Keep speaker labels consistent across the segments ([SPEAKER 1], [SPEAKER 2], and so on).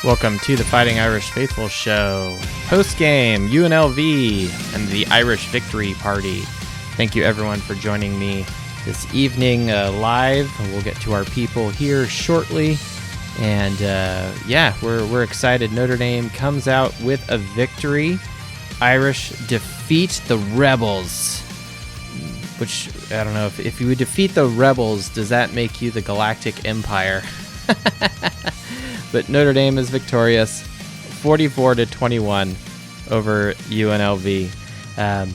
[SPEAKER 1] Welcome to the Fighting Irish Faithful Show. Post-game, UNLV and the Irish Victory Party. Thank you everyone for joining me this evening live. We'll get to our people here shortly. And we're excited. Notre Dame comes out with a victory. Irish defeat the Rebels. Which, I don't know, if you would defeat the Rebels, does that make you the Galactic Empire? But Notre Dame is victorious, 44-21 over UNLV. A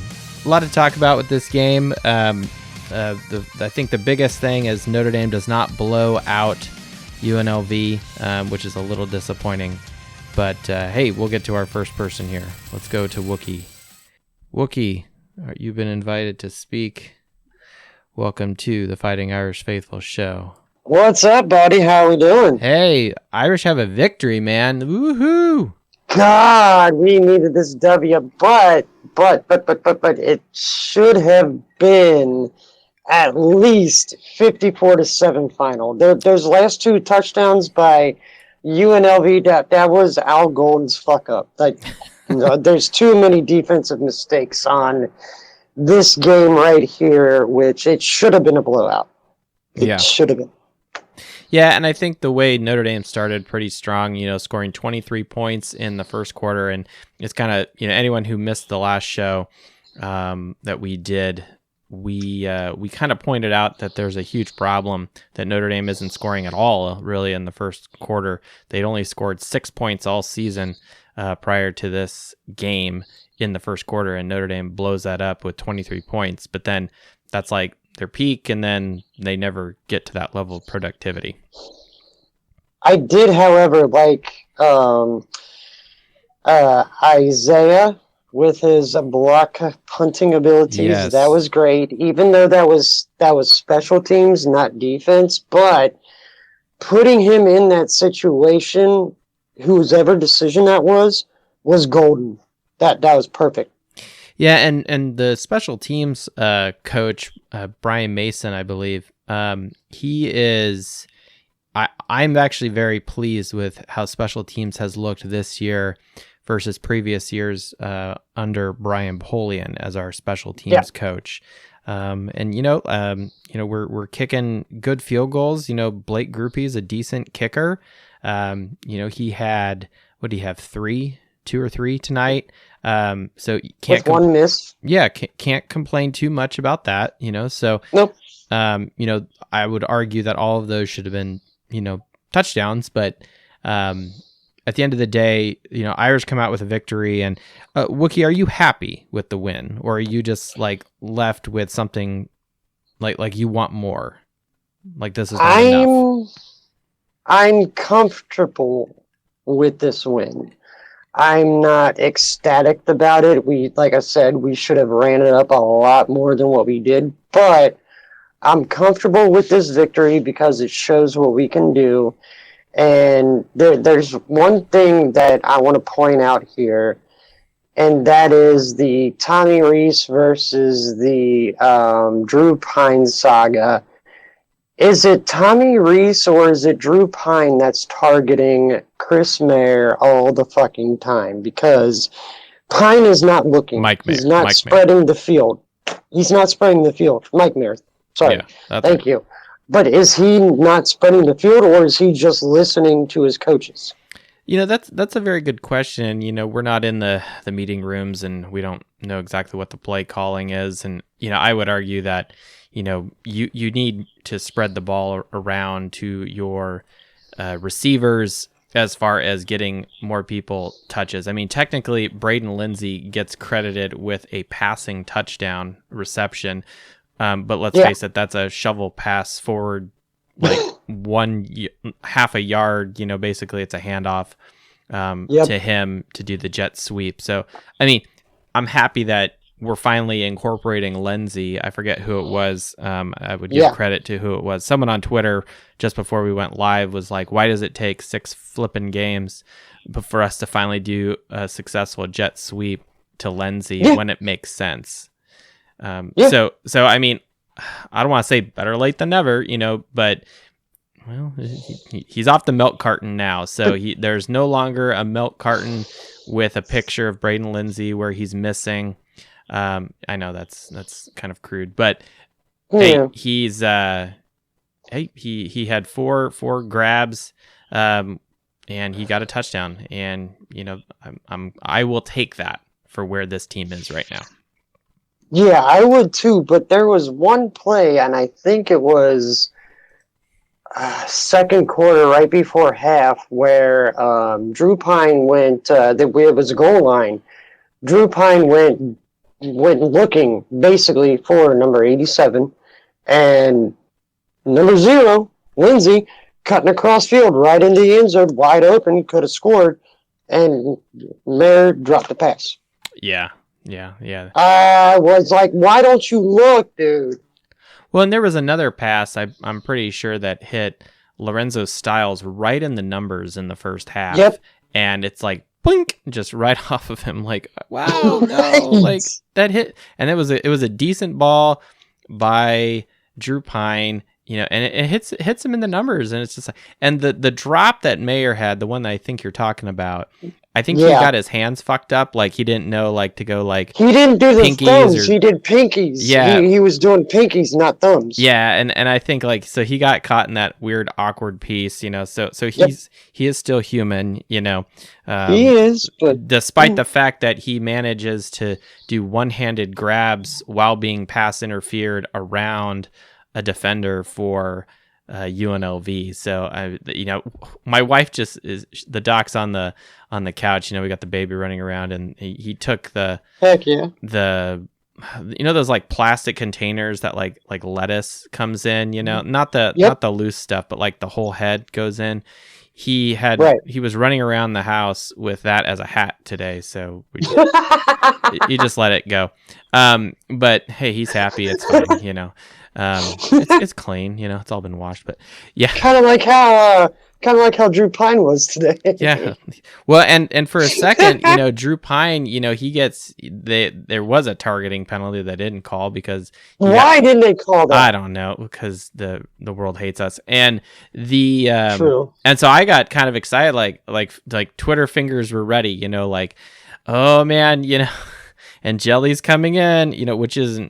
[SPEAKER 1] lot to talk about with this game. I think the biggest thing is Notre Dame does not blow out UNLV, which is a little disappointing. But hey, we'll get to our first person here. Let's go to Wookie. Wookie, you've been invited to speak. Welcome to the Fighting Irish Faithful Show.
[SPEAKER 2] What's up, buddy? How we doing?
[SPEAKER 1] Hey, Irish have a victory, man. Woohoo!
[SPEAKER 2] God, we needed this W, but it should have been at least 54-7 final. Those last two touchdowns by UNLV, that was Al Golden's fuck up. Like, there's too many defensive mistakes on this game right here, which it should have been a blowout. It should have been.
[SPEAKER 1] Yeah, and I think the way Notre Dame started pretty strong, scoring 23 points in the first quarter, and it's kind of, anyone who missed the last show that we did, we kind of pointed out that there's a huge problem that Notre Dame isn't scoring at all, really, in the first quarter. They'd only scored 6 points all season prior to this game in the first quarter, and Notre Dame blows that up with 23 points, but then that's like their peak, and then they never get to that level of productivity.
[SPEAKER 2] I did, however, like Isaiah with his block punting abilities.
[SPEAKER 1] Yes.
[SPEAKER 2] That was great, even though that was special teams, not defense. But putting him in that situation, whosever decision that was golden. That was perfect.
[SPEAKER 1] Yeah, and the special teams coach, Brian Mason, I believe, he is... I'm actually very pleased with how special teams has looked this year versus previous years under Brian Polian as our special teams coach. We're kicking good field goals. Blake Grupe's a decent kicker. He had, what do you have, 2 or 3 tonight? So can't
[SPEAKER 2] one miss.
[SPEAKER 1] Yeah, can't complain too much about that. So
[SPEAKER 2] nope.
[SPEAKER 1] I would argue that all of those should have been touchdowns, but at the end of the day, Irish come out with a victory. And Wookie, are you happy with the win, or are you just like left with something like you want more? Like this is not enough.
[SPEAKER 2] I'm comfortable with this win. I'm not ecstatic about it. Like I said, we should have ran it up a lot more than what we did, but I'm comfortable with this victory because it shows what we can do. And there's one thing that I want to point out here, and that is the Tommy Rees versus the Drew Pine saga. Is it Tommy Rees or is it Drew Pine that's targeting Chris Mayer all the fucking time? Because Pine is not looking. He's not spreading the field. He's not spreading the field. Mike Mayer. Sorry. Yeah, Thank you. But is he not spreading the field, or is he just listening to his coaches?
[SPEAKER 1] That's a very good question. We're not in the meeting rooms, and we don't know exactly what the play calling is. And, I would argue that, you need to spread the ball around to your receivers as far as getting more people touches. I mean, technically, Braden Lindsay gets credited with a passing touchdown reception, but let's face it, that's a shovel pass forward, like half a yard. Basically, it's a handoff to him to do the jet sweep. So, I mean, I'm happy that we're finally incorporating Lindsay. I forget who it was. I would give credit to who it was. Someone on Twitter just before we went live was like, why does it take 6 flipping games for us to finally do a successful jet sweep to Lindsay when it makes sense? So I mean, I don't want to say better late than never, but Well, he's off the milk carton now, so there's no longer a milk carton with a picture of Braden Lindsay where he's missing. I know that's kind of crude, but
[SPEAKER 2] Yeah.
[SPEAKER 1] he had four grabs, and he got a touchdown, and I will take that for where this team is right now.
[SPEAKER 2] Yeah, I would too, but there was one play, and I think it was second quarter, right before half, where Drew Pine went. It was a goal line. Drew Pine went looking basically for number 87, and number 0, Lindsay, cutting across field right into the end zone, wide open, could have scored, and Mayer dropped the pass.
[SPEAKER 1] Yeah.
[SPEAKER 2] I was like, why don't you look, dude?
[SPEAKER 1] Well, and there was another pass I'm pretty sure that hit Lorenzo Styles right in the numbers in the first half.
[SPEAKER 2] Yep.
[SPEAKER 1] And it's like, blink, just right off of him. Like, wow, no, like that hit. And it was a decent ball by Drew Pine, and it hits him in the numbers. And it's just like, and the drop that Mayer had, the one that I think you're talking about, I think he got his hands fucked up. Like he didn't know, like to go like
[SPEAKER 2] he didn't do the thumbs. He did pinkies.
[SPEAKER 1] Yeah,
[SPEAKER 2] he was doing pinkies, not thumbs.
[SPEAKER 1] Yeah, and I think like so he got caught in that weird awkward piece. So he is still human. He
[SPEAKER 2] is, but
[SPEAKER 1] despite the fact that he manages to do one-handed grabs while being pass interfered around a defender for UNLV. So my wife just is the doc's on the couch. We got the baby running around, and he took the
[SPEAKER 2] heck yeah
[SPEAKER 1] those like plastic containers that like lettuce comes in. Not the loose stuff, but like the whole head goes in. He was running around the house with that as a hat today, so you just let it go. But hey, he's happy. It's fine. It's clean, it's all been washed, but yeah.
[SPEAKER 2] Kind of like how Drew Pine was today.
[SPEAKER 1] Yeah. Well, and for a second, Drew Pine, there was a targeting penalty that didn't call because
[SPEAKER 2] why didn't they call that?
[SPEAKER 1] I don't know, because the world hates us. And
[SPEAKER 2] true.
[SPEAKER 1] And so I got kind of excited, like Twitter fingers were ready, like, oh man, and Jelly's coming in, which is cool.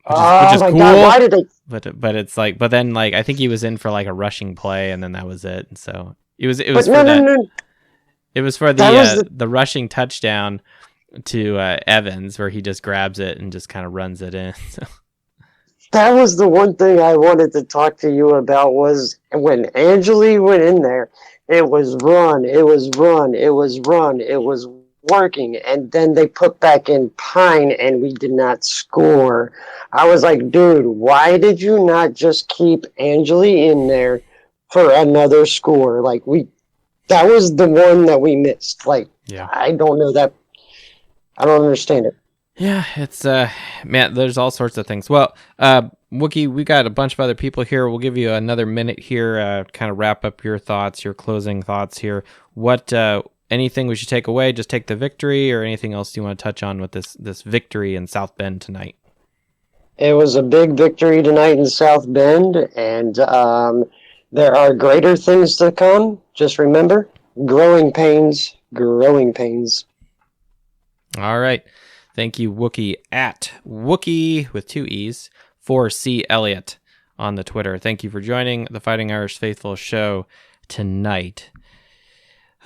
[SPEAKER 2] God, why did they?
[SPEAKER 1] But it's like, but then like I think he was in for like a rushing play, and then that was it. And so it was
[SPEAKER 2] It
[SPEAKER 1] was for the rushing touchdown to Evans, where he just grabs it and just kind of runs it in. So.
[SPEAKER 2] That was the one thing I wanted to talk to you about was when Angeli went in there. It was run. It was run. It was run. It was working, and then they put back in Pine, and we did not score. I was like, dude, why did you not just keep Angeli in there for another score? Like that was the one that we missed. Like, yeah. I don't know that. I don't understand it.
[SPEAKER 1] Yeah, it's man, there's all sorts of things. Well, Wookie, we got a bunch of other people here. We'll give you another minute here, kind of wrap up your thoughts, your closing thoughts here. What anything we should take away? Just take the victory, or anything else you want to touch on with this victory in South Bend tonight?
[SPEAKER 2] It was a big victory tonight in South Bend, and there are greater things to come. Just remember, growing pains, growing pains.
[SPEAKER 1] All right. Thank you, Wookie, at Wookie with 2 E's, 4C Elliott on the Twitter. Thank you for joining the Fighting Irish Faithful show tonight.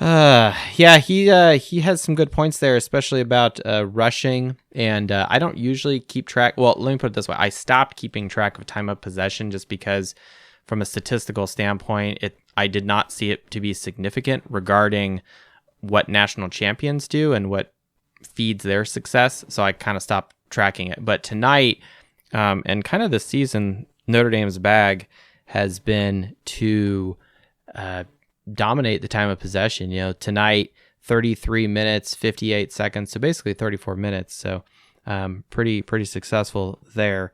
[SPEAKER 1] Yeah, he has some good points there, especially about rushing. And I don't usually keep track. Well, let me put it this way. I stopped keeping track of time of possession just because from a statistical standpoint, I did not see it to be significant regarding what national champions do and what feeds their success. So I kind of stopped tracking it. But tonight, and kind of this season, Notre Dame's bag has been to dominate the time of possession. Tonight, 33 minutes, 58 seconds, so basically 34 minutes. So pretty successful there.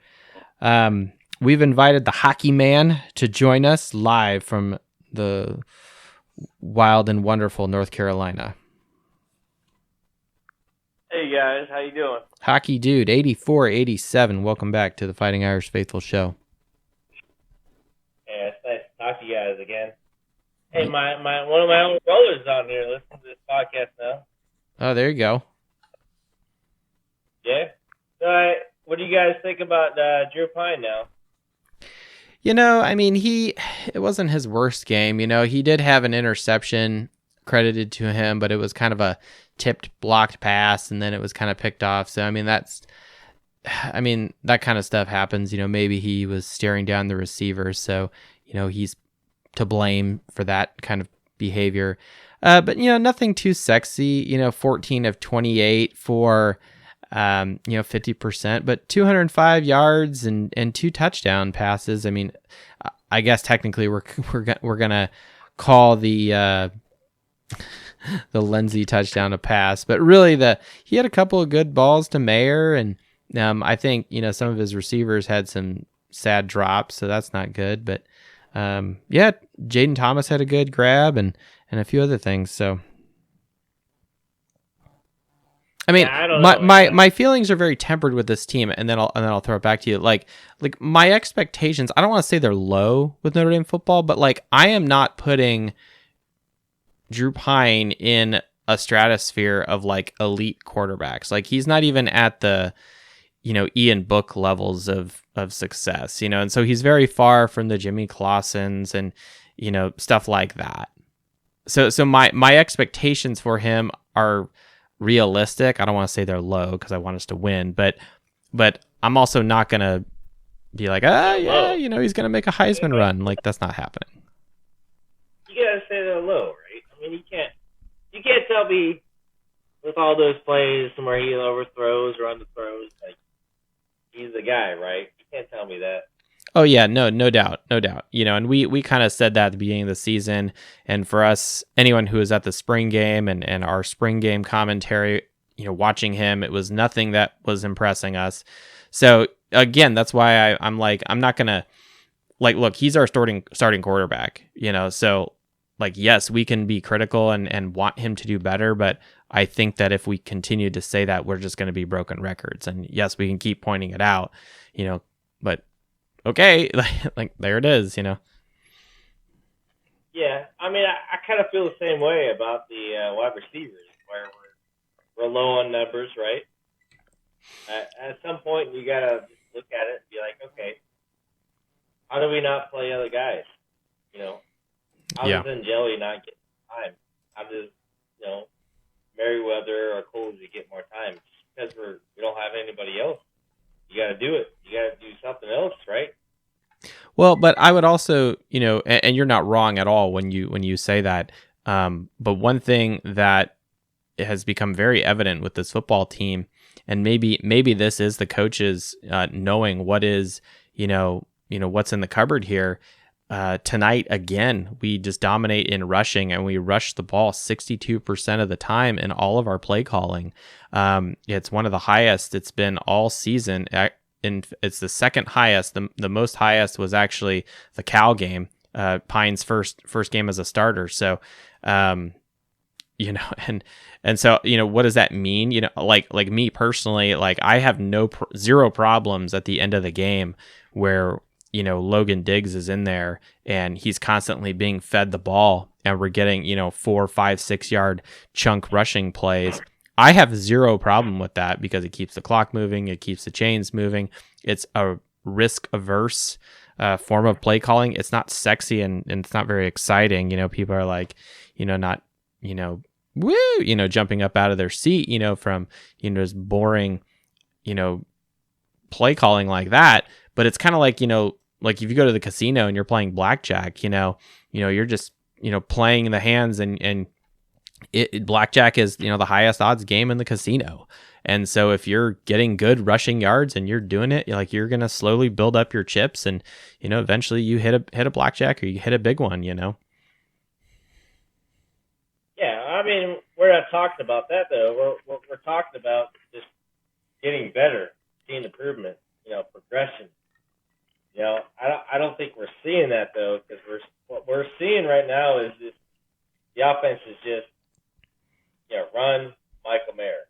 [SPEAKER 1] We've invited the hockey man to join us live from the wild and wonderful North Carolina.
[SPEAKER 3] Hey guys, how you doing?
[SPEAKER 1] Hockey Dude, 8487. Welcome back to the Fighting Irish Faithful show.
[SPEAKER 3] Yeah, thanks. talk to you guys again. Hey, my one of my older brothers on here listens to this podcast now.
[SPEAKER 1] Oh, there you go.
[SPEAKER 3] Yeah. So, what do you guys think about Drew Pine now?
[SPEAKER 1] I mean, it wasn't his worst game. He did have an interception credited to him, but it was kind of a tipped, blocked pass, and then it was kind of picked off. So, I mean, that kind of stuff happens. Maybe he was staring down the receiver, so, he's to blame for that kind of behavior. But, nothing too sexy. 14 of 28 for 50%, but 205 yards and 2 touchdown passes. I mean, I guess technically we're gonna call the Lindsey touchdown a pass, but really he had a couple of good balls to Mayer, and I think some of his receivers had some sad drops, so that's not good. But Jaden Thomas had a good grab and a few other things. So. I mean, my feelings are very tempered with this team, and then I'll throw it back to you. Like my expectations, I don't want to say they're low with Notre Dame football, but like I am not putting Drew Pine in a stratosphere of like elite quarterbacks. Like he's not even at the Ian Book levels of success, and so he's very far from the Jimmy Clausens and stuff like that. So my expectations for him are realistic. I don't want to say they're low because I want us to win, but I'm also not gonna be like, he's gonna make a Heisman run. Like that's not happening.
[SPEAKER 3] You gotta say they're low, right? I mean, you can't tell me with all those plays where he overthrows or underthrows, like he's the guy, right? You can't tell me that.
[SPEAKER 1] Oh yeah, no doubt. And we kind of said that at the beginning of the season. And for us, anyone who was at the spring game and our spring game commentary, watching him, it was nothing that was impressing us. So again, that's why I'm like, I'm not gonna look, he's our starting quarterback, So like, yes, we can be critical and want him to do better, but I think that if we continue to say that, we're just going to be broken records. And yes, we can keep pointing it out, but. Okay, like there it is,
[SPEAKER 3] Yeah, I mean, I kind of feel the same way about the wide receivers, where we're low on numbers, right? At some point, you gotta just look at it and be like, okay, how do we not play other guys? How does Jelly not get time? How does Merriweather or Colsey get more time? Just because we don't have anybody else. You got to do it. You got to do something else, right?
[SPEAKER 1] Well, but I would also, and you're not wrong at all when you say that. But one thing that has become very evident with this football team, and maybe this is the coaches knowing what is, what's in the cupboard here. Tonight, again, we just dominate in rushing, and we rush the ball 62% of the time in all of our play calling. It's one of the highest it's been all season. It's the second highest. The most highest was actually the Cal game, Pine's first game as a starter. So, and so, what does that mean? Like me personally, like I have zero problems at the end of the game where Logan Diggs is in there and he's constantly being fed the ball and we're getting, 4, 5, 6 yard chunk rushing plays. I have zero problem with that because it keeps the clock moving. It keeps the chains moving. It's a risk averse form of play calling. It's not sexy and it's not very exciting. People are like, not, woo, jumping up out of their seat, from, just boring, play calling like that. But it's kind of like, like if you go to the casino and you're playing blackjack, you're just, playing the hands and blackjack is, the highest odds game in the casino. And so if you're getting good rushing yards and you're doing it, you're going to slowly build up your chips and, eventually you hit a blackjack or you hit a big one,
[SPEAKER 3] Yeah. I mean, we're not talking about that though. We're talking about just getting better, seeing improvement, progression. I don't think we're seeing that though, because what we're seeing right now is just the offense is just run Michael Mayer.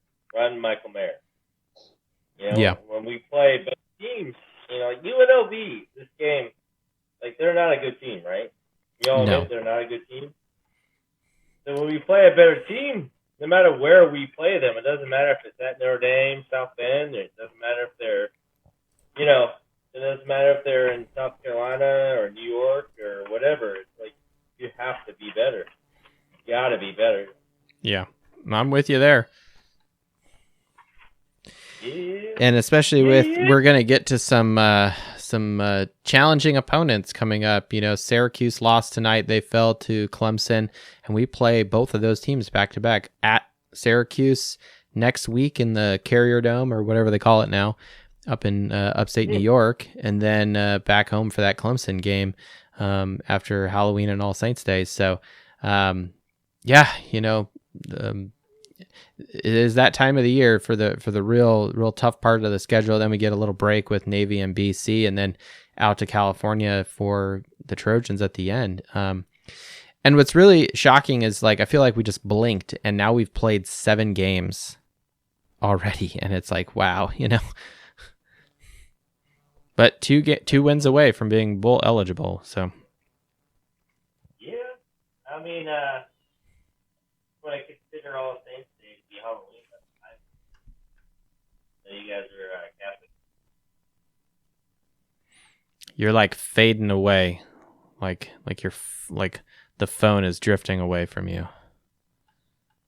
[SPEAKER 3] When we play both teams, UNLV this game, they're not a good team, right? We all
[SPEAKER 1] No.
[SPEAKER 3] admit they're not a good team. So when we play a better team, no matter where we play them, it doesn't matter if it's at Notre Dame, South Bend, it doesn't matter if they're, it doesn't matter if they're in South Carolina or New York or whatever. It's like, you have to be better. You got to be better.
[SPEAKER 1] Yeah, I'm with you there.
[SPEAKER 3] Yeah.
[SPEAKER 1] And especially we're going to get to some challenging opponents coming up. Syracuse lost tonight. They fell to Clemson, and we play both of those teams back to back at Syracuse next week in the Carrier Dome, or whatever they call it now, up in upstate New York, and then back home for that Clemson game after Halloween and All Saints Day. So, it is that time of the year for the real tough part of the schedule. Then we get a little break with Navy and BC, and then out to California for the Trojans at the end. And what's really shocking is, like, I feel like we just blinked and now we've played 7 games already, and it's like, wow, But two wins away from being bowl eligible. So
[SPEAKER 3] Yeah, I mean, when I consider all the things to be Halloween, so you guys are Catholic.
[SPEAKER 1] you're like fading away, like you're like the phone is drifting away from you.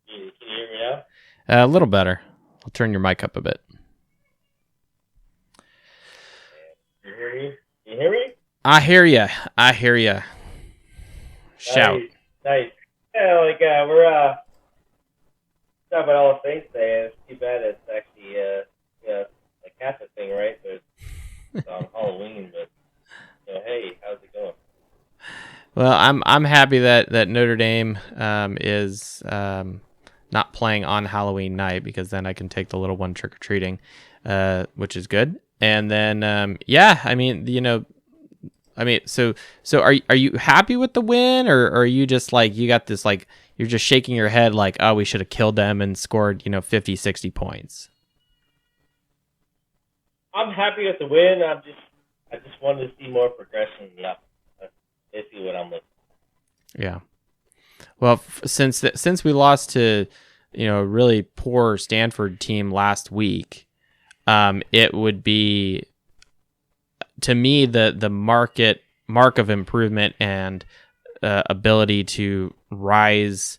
[SPEAKER 3] Can you hear me now?
[SPEAKER 1] A little better. I'll turn your mic up a bit.
[SPEAKER 3] You hear me? You hear me?
[SPEAKER 1] I hear you. Shout.
[SPEAKER 3] Nice. Yeah, we're talking about all the things today. It's too bad it's actually a Catholic thing, right? But it's on Halloween. But hey, how's it going?
[SPEAKER 1] Well, I'm happy that Notre Dame is not playing on Halloween night, because then I can take the little one trick or treating, which is good. And then so are you happy with the win, or are you just like, you got this, like, you're just shaking your head like, oh, we should have killed them and scored 50, 60 points?
[SPEAKER 3] I'm happy with the win. I just wanted to see more progression. Yeah, that's basically what I'm looking for.
[SPEAKER 1] Yeah. Well, since we lost to a really poor Stanford team last week, it would be, to me, the mark of improvement and ability to rise,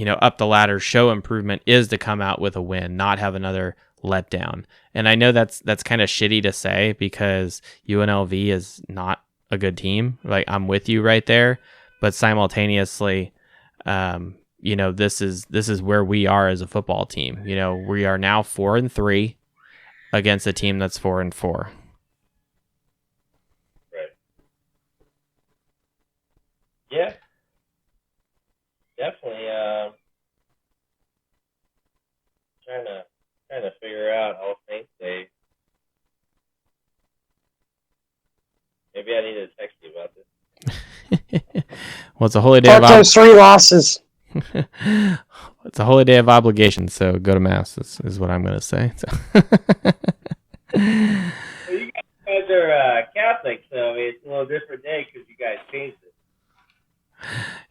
[SPEAKER 1] up the ladder, show improvement, is to come out with a win, not have another letdown. And I know that's kind of shitty to say, because UNLV is not a good team. Like, I'm with you right there, but simultaneously, this is where we are as a football team. We are now 4-3 against a team that's 4-4.
[SPEAKER 3] Yeah, definitely. Trying to figure out all things. Maybe I need to text you about this.
[SPEAKER 1] Well, it's a holy day
[SPEAKER 2] Part times 3 losses.
[SPEAKER 1] It's a holy day of obligation, so go to mass is what I'm going to say. So.
[SPEAKER 3] Well, you guys are Catholic, so it's a little different day because you guys changed it.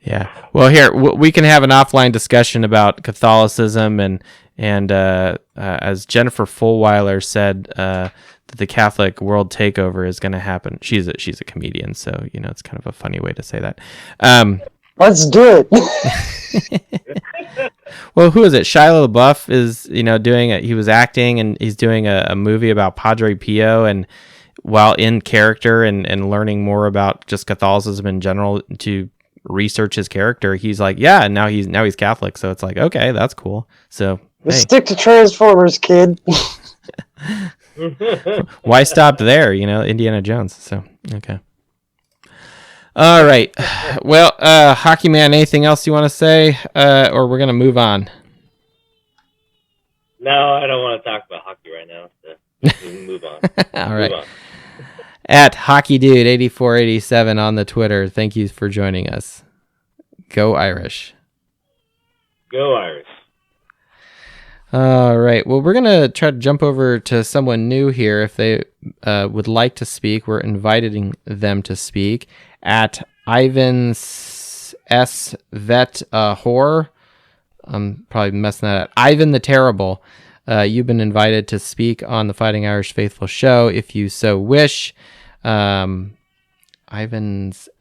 [SPEAKER 1] Yeah. Well, here we can have an offline discussion about Catholicism, and as Jennifer Fulweiler said, that the Catholic world takeover is going to happen. She's a comedian, so it's kind of a funny way to say that.
[SPEAKER 2] Let's do it.
[SPEAKER 1] Well, who is it? Shia LaBeouf is doing it. He was acting, and he's doing a movie about Padre Pio, and while in character and learning more about just Catholicism in general to research his character, he's like, yeah, and now he's Catholic, so it's like, okay, that's cool. So
[SPEAKER 2] Stick to Transformers, kid.
[SPEAKER 1] Why stop there? Indiana Jones. So okay. All right. Well, Hockey Man, anything else you want to say, or we're gonna move on?
[SPEAKER 3] No, I don't want to talk about hockey right now. So we can move on.
[SPEAKER 1] All right. At HockeyDude8487 on the Twitter. Thank you for joining us. Go Irish.
[SPEAKER 3] Go Irish.
[SPEAKER 1] All right. Well, we're going to try to jump over to someone new here. If they would like to speak, we're inviting them to speak. At Ivan S. Vet Horror. I'm probably messing that up. Ivan the Terrible. You've been invited to speak on the Fighting Irish Faithful show if you so wish. Ivan's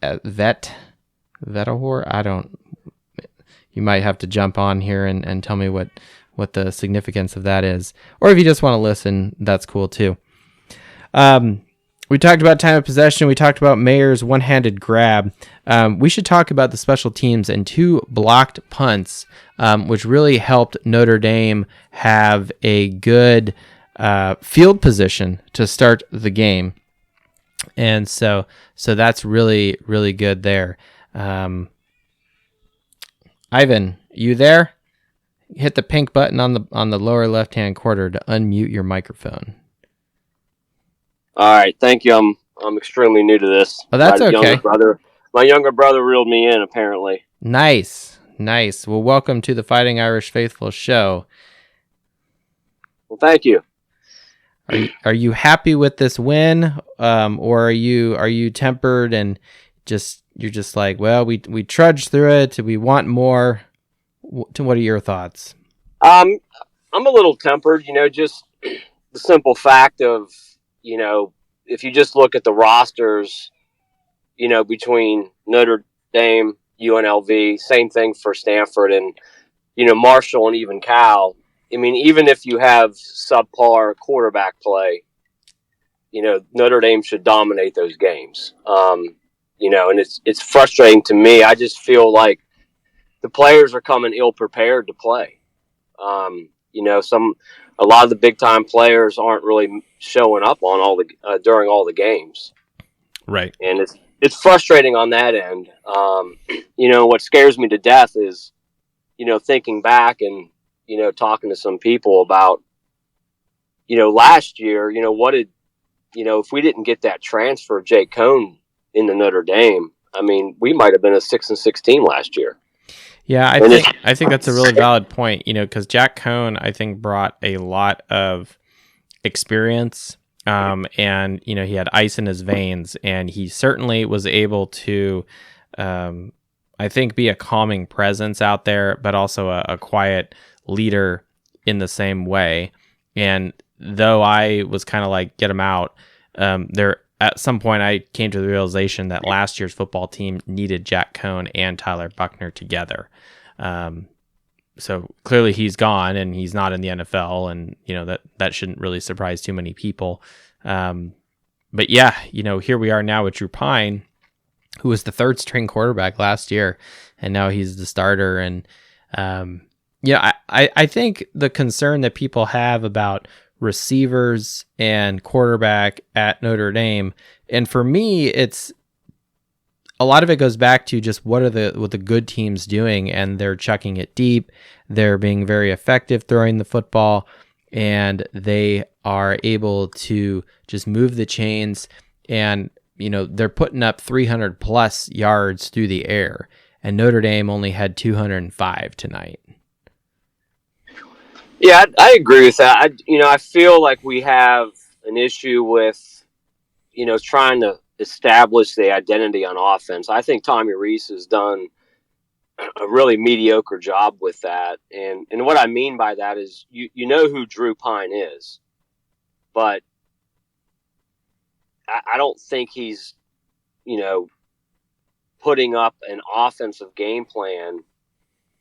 [SPEAKER 1] Vetahor. I don't. You might have to jump on here and tell me what the significance of that is, or if you just want to listen, that's cool too. We talked about time of possession. We talked about Mayer's one-handed grab. We should talk about the special teams and 2 blocked punts, which really helped Notre Dame have a good field position to start the game. And so that's really, really good there. Ivan, you there? Hit the pink button on the lower left-hand corner to unmute your microphone.
[SPEAKER 4] All right, thank you. I'm extremely new to this.
[SPEAKER 1] Oh, that's okay.
[SPEAKER 4] My younger brother reeled me in, apparently.
[SPEAKER 1] Nice. Well, welcome to the Fighting Irish Faithful show.
[SPEAKER 4] Well, thank you.
[SPEAKER 1] Are you happy with this win, or are you tempered and you're just like, well, we trudged through it. We want more. What are your thoughts?
[SPEAKER 4] I'm a little tempered. Just the simple fact of if you just look at the rosters, between Notre Dame, UNLV, same thing for Stanford, and Marshall and even Cal. I mean, even if you have subpar quarterback play, Notre Dame should dominate those games. And it's frustrating to me. I just feel like the players are coming ill prepared to play. A lot of the big time players aren't really showing up on during all the games.
[SPEAKER 1] Right.
[SPEAKER 4] And it's frustrating on that end. What scares me to death is, thinking back and, talking to some people about, last year, if we didn't get that transfer of Jake Cohn into Notre Dame, I mean, we might have been a 6-6 team last year.
[SPEAKER 1] Yeah, I think that's a really valid point, because Jack Cohn, I think, brought a lot of experience, and, he had ice in his veins, and he certainly was able to, I think, be a calming presence out there, but also a quiet leader in the same way. And though I was kind of like, get him out, at some point I came to the realization that last year's football team needed Jack Cohn and Tyler Buckner together. So clearly he's gone and he's not in the NFL, and that shouldn't really surprise too many people. But yeah, here we are now with Drew Pine, who was the 3rd string quarterback last year, and now he's the starter. And I think the concern that people have about receivers and quarterback at Notre Dame, and for me, it's a lot of it goes back to just what the good teams doing, and they're chucking it deep, they're being very effective throwing the football, and they are able to just move the chains, and they're putting up 300 plus yards through the air, and Notre Dame only had 205 tonight.
[SPEAKER 4] Yeah, I agree with that. I feel like we have an issue with, trying to establish the identity on offense. I think Tommy Rees has done a really mediocre job with that. And what I mean by that is you know who Drew Pine is, but I don't think he's, putting up an offensive game plan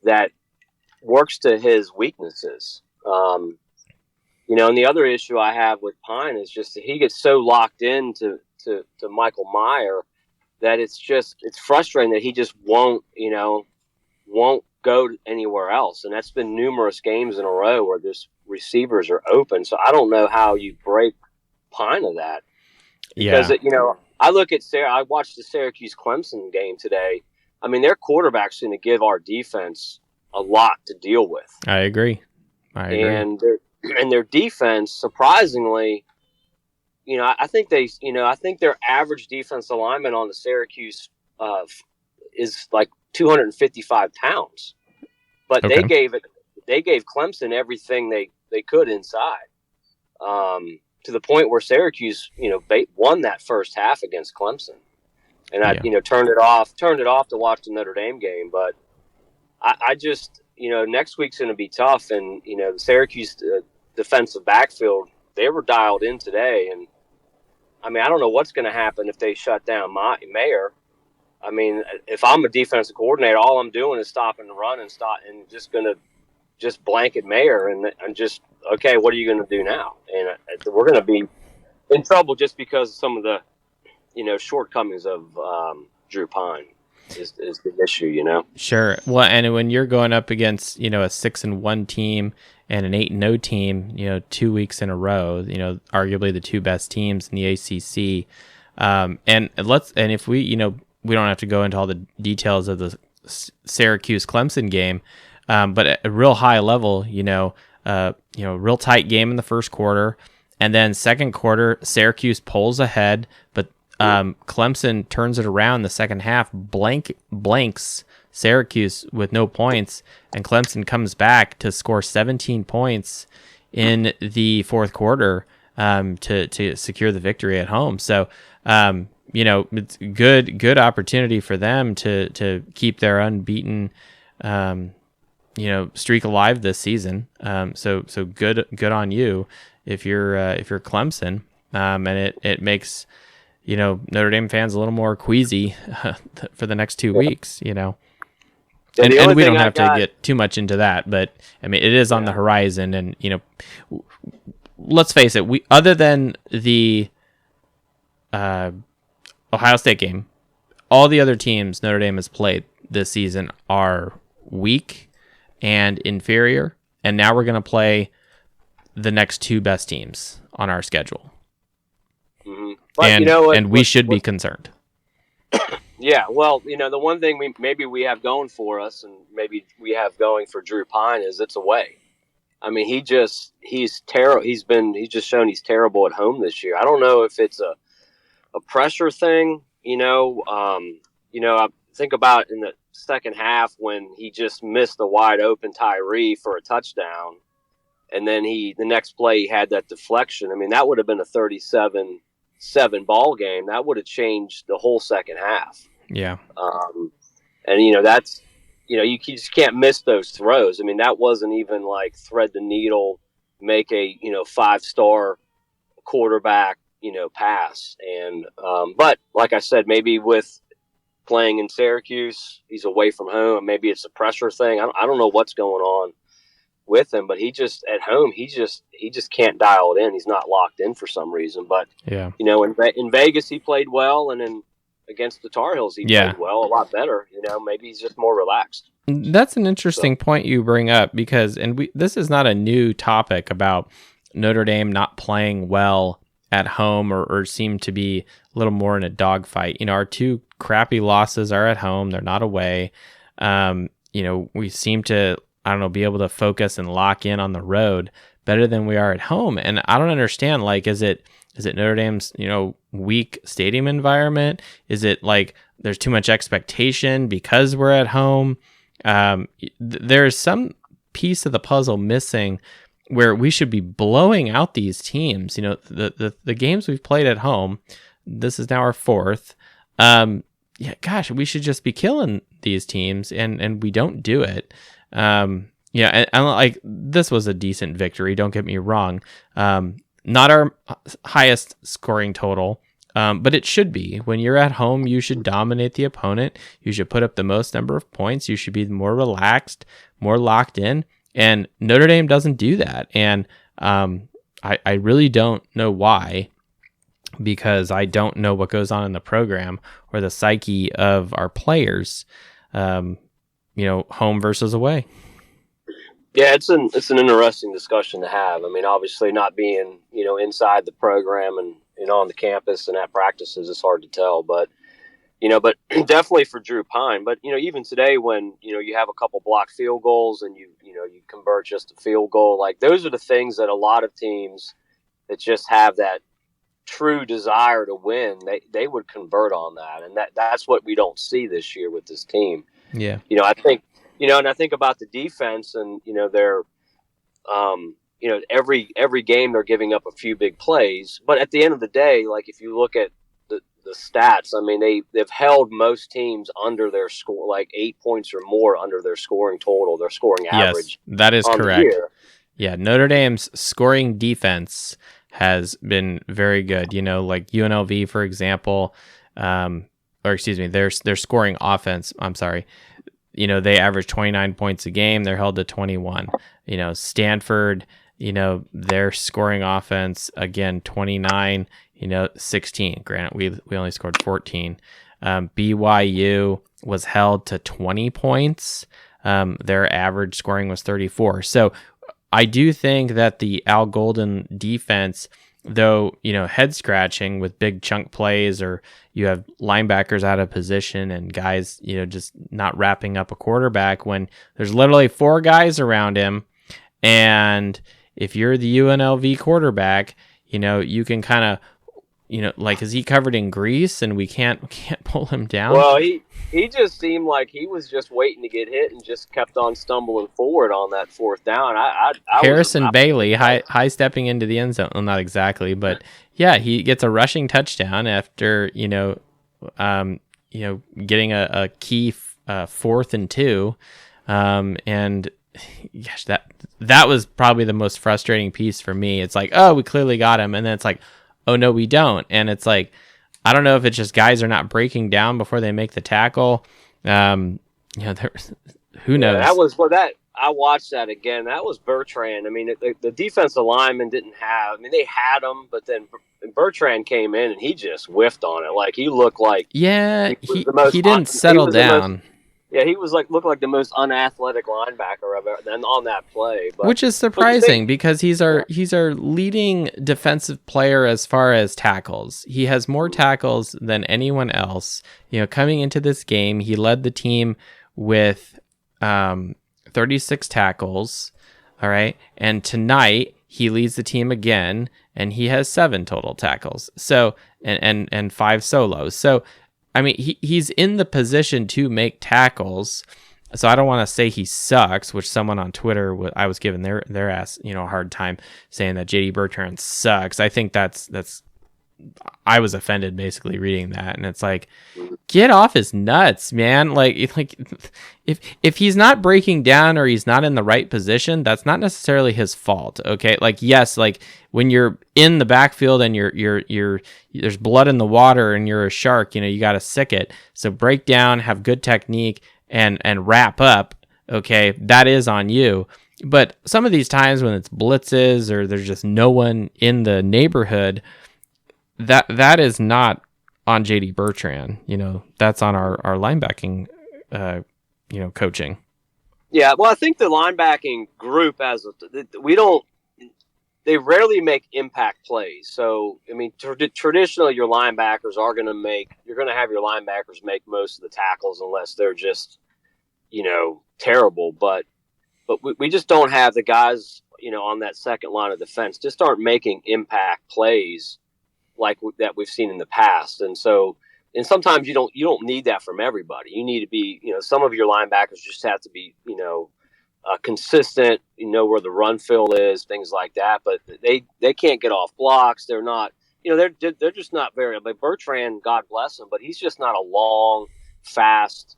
[SPEAKER 4] that works to his weaknesses. And the other issue I have with Pine is just that he gets so locked into Michael Meyer that it's frustrating that he just won't go anywhere else. And that's been numerous games in a row where just receivers are open. So I don't know how you break Pine of that. Because, I look at I watched the Syracuse Clemson game today. I mean, their quarterback's going to give our defense a lot to deal with.
[SPEAKER 1] I agree.
[SPEAKER 4] And their defense, surprisingly, I think their average defense alignment on the Syracuse is like 255 pounds, but
[SPEAKER 1] okay.
[SPEAKER 4] they gave Clemson everything they could inside, to the point where Syracuse, won that first half against Clemson. and I turned it off to watch the Notre Dame game. But I just next week's going to be tough, and the Syracuse defensive backfield, they were dialed in today, and I mean I don't know what's going to happen if they shut down Mayer. I mean, if I'm a defensive coordinator, all I'm doing is stopping the run and just going to just blanket Mayer, and just, okay, what are you going to do now? And we're going to be in trouble just because of some of the, shortcomings of Drew Pine is the issue,
[SPEAKER 1] Sure. Well, and when you're going up against, a 6-1 team and an 8-0 team, 2 weeks in a row, arguably the two best teams in the ACC. And if we don't have to go into all the details of the Syracuse Clemson game, but at a real high level, real tight game in the first quarter, and then second quarter, Syracuse pulls ahead, but Clemson turns it around the second half, blanks Syracuse with no points, and Clemson comes back to score 17 points in the fourth quarter to secure the victory at home. So, it's good opportunity for them to keep their unbeaten streak alive this season. So good on you if you're Clemson. And it makes Notre Dame fans a little more queasy for the next 2 weeks. And we don't have to get too much into that, but I mean it is on the horizon, and let's face it, we, other than the Ohio State game, all the other teams Notre Dame has played this season are weak and inferior, and now we're going to play the next two best teams on our schedule.
[SPEAKER 4] Mm-hmm. But
[SPEAKER 1] and we should be concerned.
[SPEAKER 4] Yeah, well, the one thing we have going for us, and maybe we have going for Drew Pine, is it's away. I mean, he's terrible. He's just shown he's terrible at home this year. I don't know if it's a pressure thing, I think about in the second half when he just missed the wide open Tyree for a touchdown, and then the next play he had that deflection. I mean, that would have been a 37-7 ball game. That would have changed the whole second half.
[SPEAKER 1] Yeah.
[SPEAKER 4] And that's you just can't miss those throws. I mean, that wasn't even like thread the needle, make a 5-star quarterback pass. And but like I said, maybe with playing in Syracuse, he's away from home. Maybe it's a pressure thing. I don't know what's going on with him, but he just at home he just can't dial it in. He's not locked in for some reason. But
[SPEAKER 1] yeah,
[SPEAKER 4] in Vegas he played well, and then against the Tar Heels he played well, a lot better. Maybe he's just more relaxed.
[SPEAKER 1] That's an interesting point you bring up, because this is not a new topic about Notre Dame not playing well at home or seem to be a little more in a dogfight. Our two crappy losses are at home; they're not away. We seem to, I don't know, be able to focus and lock in on the road better than we are at home. And I don't understand, like, is it Notre Dame's, weak stadium environment? Is it like there's too much expectation because we're at home? There's some piece of the puzzle missing where we should be blowing out these teams. The games we've played at home, this is now our fourth. We should just be killing these teams, and we don't do it. And like, this was a decent victory, don't get me wrong. Not our highest scoring total, but it should be. When you're at home, you should dominate the opponent. You should put up the most number of points. You should be more relaxed, more locked in. And Notre Dame doesn't do that. And I really don't know why, because I don't know what goes on in the program or the psyche of our players, home versus away.
[SPEAKER 4] Yeah, it's an interesting discussion to have. I mean, obviously not being, inside the program and, on the campus and at practices, it's hard to tell. But, but definitely for Drew Pine. But, even today when, you have a couple blocked field goals and you convert just a field goal, like those are the things that a lot of teams that just have that true desire to win, they would convert on that. And that's what we don't see this year with this team.
[SPEAKER 1] Yeah.
[SPEAKER 4] I think, and I think about the defense and, they're, every game they're giving up a few big plays. But at the end of the day, like if you look at the the stats, I mean, they've held most teams under their score, like 8 points or more under their scoring total, their scoring average.
[SPEAKER 1] Yes, that is
[SPEAKER 4] on
[SPEAKER 1] correct.
[SPEAKER 4] The year.
[SPEAKER 1] Yeah, Notre Dame's scoring defense has been very good. Like UNLV, for example, or excuse me, their scoring offense. I'm sorry. They average 29 points a game. They're held to 21. Stanford, their scoring offense, again, 29, 16. Granted, we only scored 14. BYU was held to 20 points. Their average scoring was 34. So I do think that the Al Golden defense, though, head scratching with big chunk plays, or you have linebackers out of position and guys, just not wrapping up a quarterback when there's literally 4 guys around him. And if you're the UNLV quarterback, you can kind of, like, is he covered in grease and we can't pull him down?
[SPEAKER 4] Well, he just seemed like he was just waiting to get hit and just kept on stumbling forward on that 4th down.
[SPEAKER 1] Harrison Bailey high stepping into the end zone. Well, not exactly, but yeah, he gets a rushing touchdown after getting a key 4th and 2, and gosh, that was probably the most frustrating piece for me. It's like, oh, we clearly got him, and then it's like, oh no, we don't, and it's like, I don't know if it's just guys are not breaking down before they make the tackle. Who knows?
[SPEAKER 4] Yeah, I watched that again. That was Bertrand. I mean, the defensive lineman didn't have. I mean, they had him, but then Bertrand came in and he just whiffed on it. Like, he looked like
[SPEAKER 1] he didn't settle down.
[SPEAKER 4] He was looked like the most unathletic linebacker I've ever done on that play. But,
[SPEAKER 1] which is surprising because he's our leading defensive player as far as tackles. He has more tackles than anyone else. Coming into this game, he led the team with 36 tackles. All right, and tonight he leads the team again, and he has 7 total tackles. So and 5 solos. So, I mean, he's in the position to make tackles, so I don't want to say he sucks, which someone on Twitter, I was giving their ass, a hard time saying that JD Bertrand sucks. I think I was offended basically reading that, and it's like, get off his nuts, man. Like if he's not breaking down or he's not in the right position, that's not necessarily his fault. Okay, like, yes, like when you're in the backfield and you're there's blood in the water and you're a shark, you got to sick it. So break down, have good technique, and wrap up. Okay, that is on you. But some of these times when it's blitzes or there's just no one in the neighborhood, that is not on JD Bertrand. That's on our linebacking coaching.
[SPEAKER 4] Yeah, well, I think the linebacking group they rarely make impact plays. So, I mean, traditionally your linebackers you're going to have your linebackers make most of the tackles unless they're just, terrible. But we just don't have the guys, on that second line of defense just aren't making impact plays like that we've seen in the past. And so, and sometimes you don't need that from everybody. You need to be, some of your linebackers just have to be, consistent, where the run fill is, things like that. But they can't get off blocks. They're not, they're just not very, like Bertrand, God bless him, but he's just not a long, fast,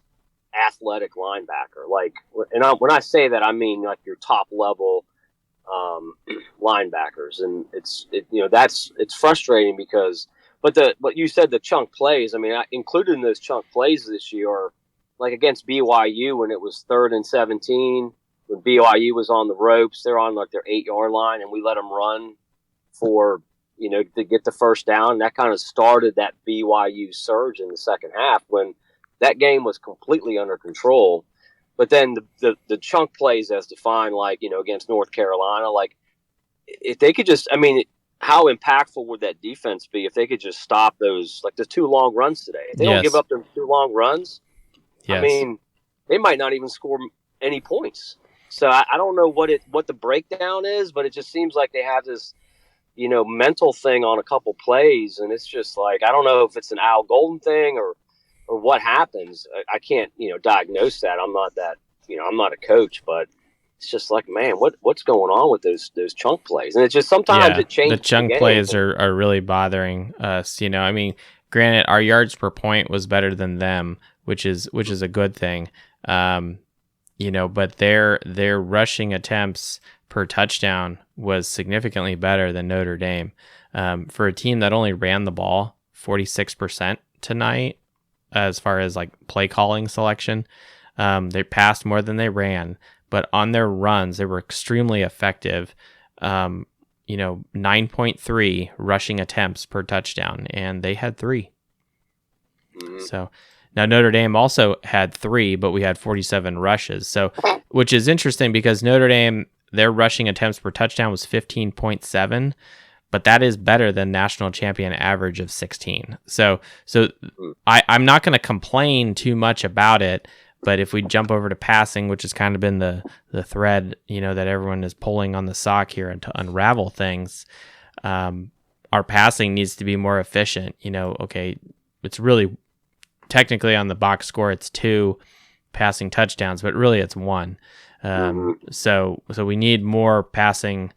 [SPEAKER 4] athletic linebacker. Like, and when I say that, I mean like your top level linebackers, and it's frustrating because, but you said the chunk plays. I mean, I included in those chunk plays this year, like against BYU when it was 3rd and 17, when BYU was on the ropes, they're on like their 8-yard line, and we let them run for to get the first down. And that kind of started that BYU surge in the second half when that game was completely under control. But then the chunk plays as defined, like, against North Carolina, like if they could just, I mean, how impactful would that defense be if they could just stop those, like the 2 long runs today? If they don't give up their 2 long runs, I mean, they might not even score any points. So I don't know what the breakdown is, but it just seems like they have this, mental thing on a couple plays. And it's just like, I don't know if it's an Al Golden thing or what happens. I can't, diagnose that. I'm not that, I'm not a coach, but it's just like, man, what's going on with those chunk plays? And it's just sometimes it changes.
[SPEAKER 1] The chunk plays are really bothering us. I mean, granted, our yards per point was better than them, which is a good thing. But their rushing attempts per touchdown was significantly better than Notre Dame. For a team that only ran the ball 46% tonight, as far as like play calling selection, they passed more than they ran, but on their runs, they were extremely effective. 9.3 rushing attempts per touchdown, and they had 3. Mm-hmm. So now Notre Dame also had 3, but we had 47 rushes. So, which is interesting because Notre Dame, their rushing attempts per touchdown was 15.7, but that is better than national champion average of 16. So I'm not going to complain too much about it. But if we jump over to passing, which has kind of been the thread, that everyone is pulling on the sock here and to unravel things, our passing needs to be more efficient. Okay, it's really technically on the box score, it's 2 passing touchdowns, but really it's 1. So we need more passing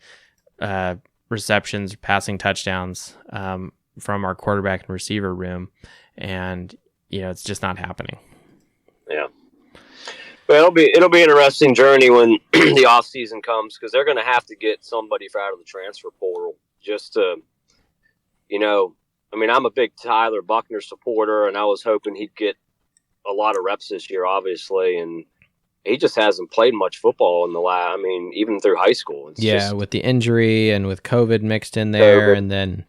[SPEAKER 1] receptions, passing touchdowns from our quarterback and receiver room, and it's just not happening.
[SPEAKER 4] Yeah. Well, it'll be an interesting journey when the off season comes, because they're going to have to get somebody out of the transfer portal just to, I'm a big Tyler Buckner supporter, and I was hoping he'd get a lot of reps this year, obviously, and he just hasn't played much football in the last. Even through high school.
[SPEAKER 1] With the injury and with COVID mixed in there, and then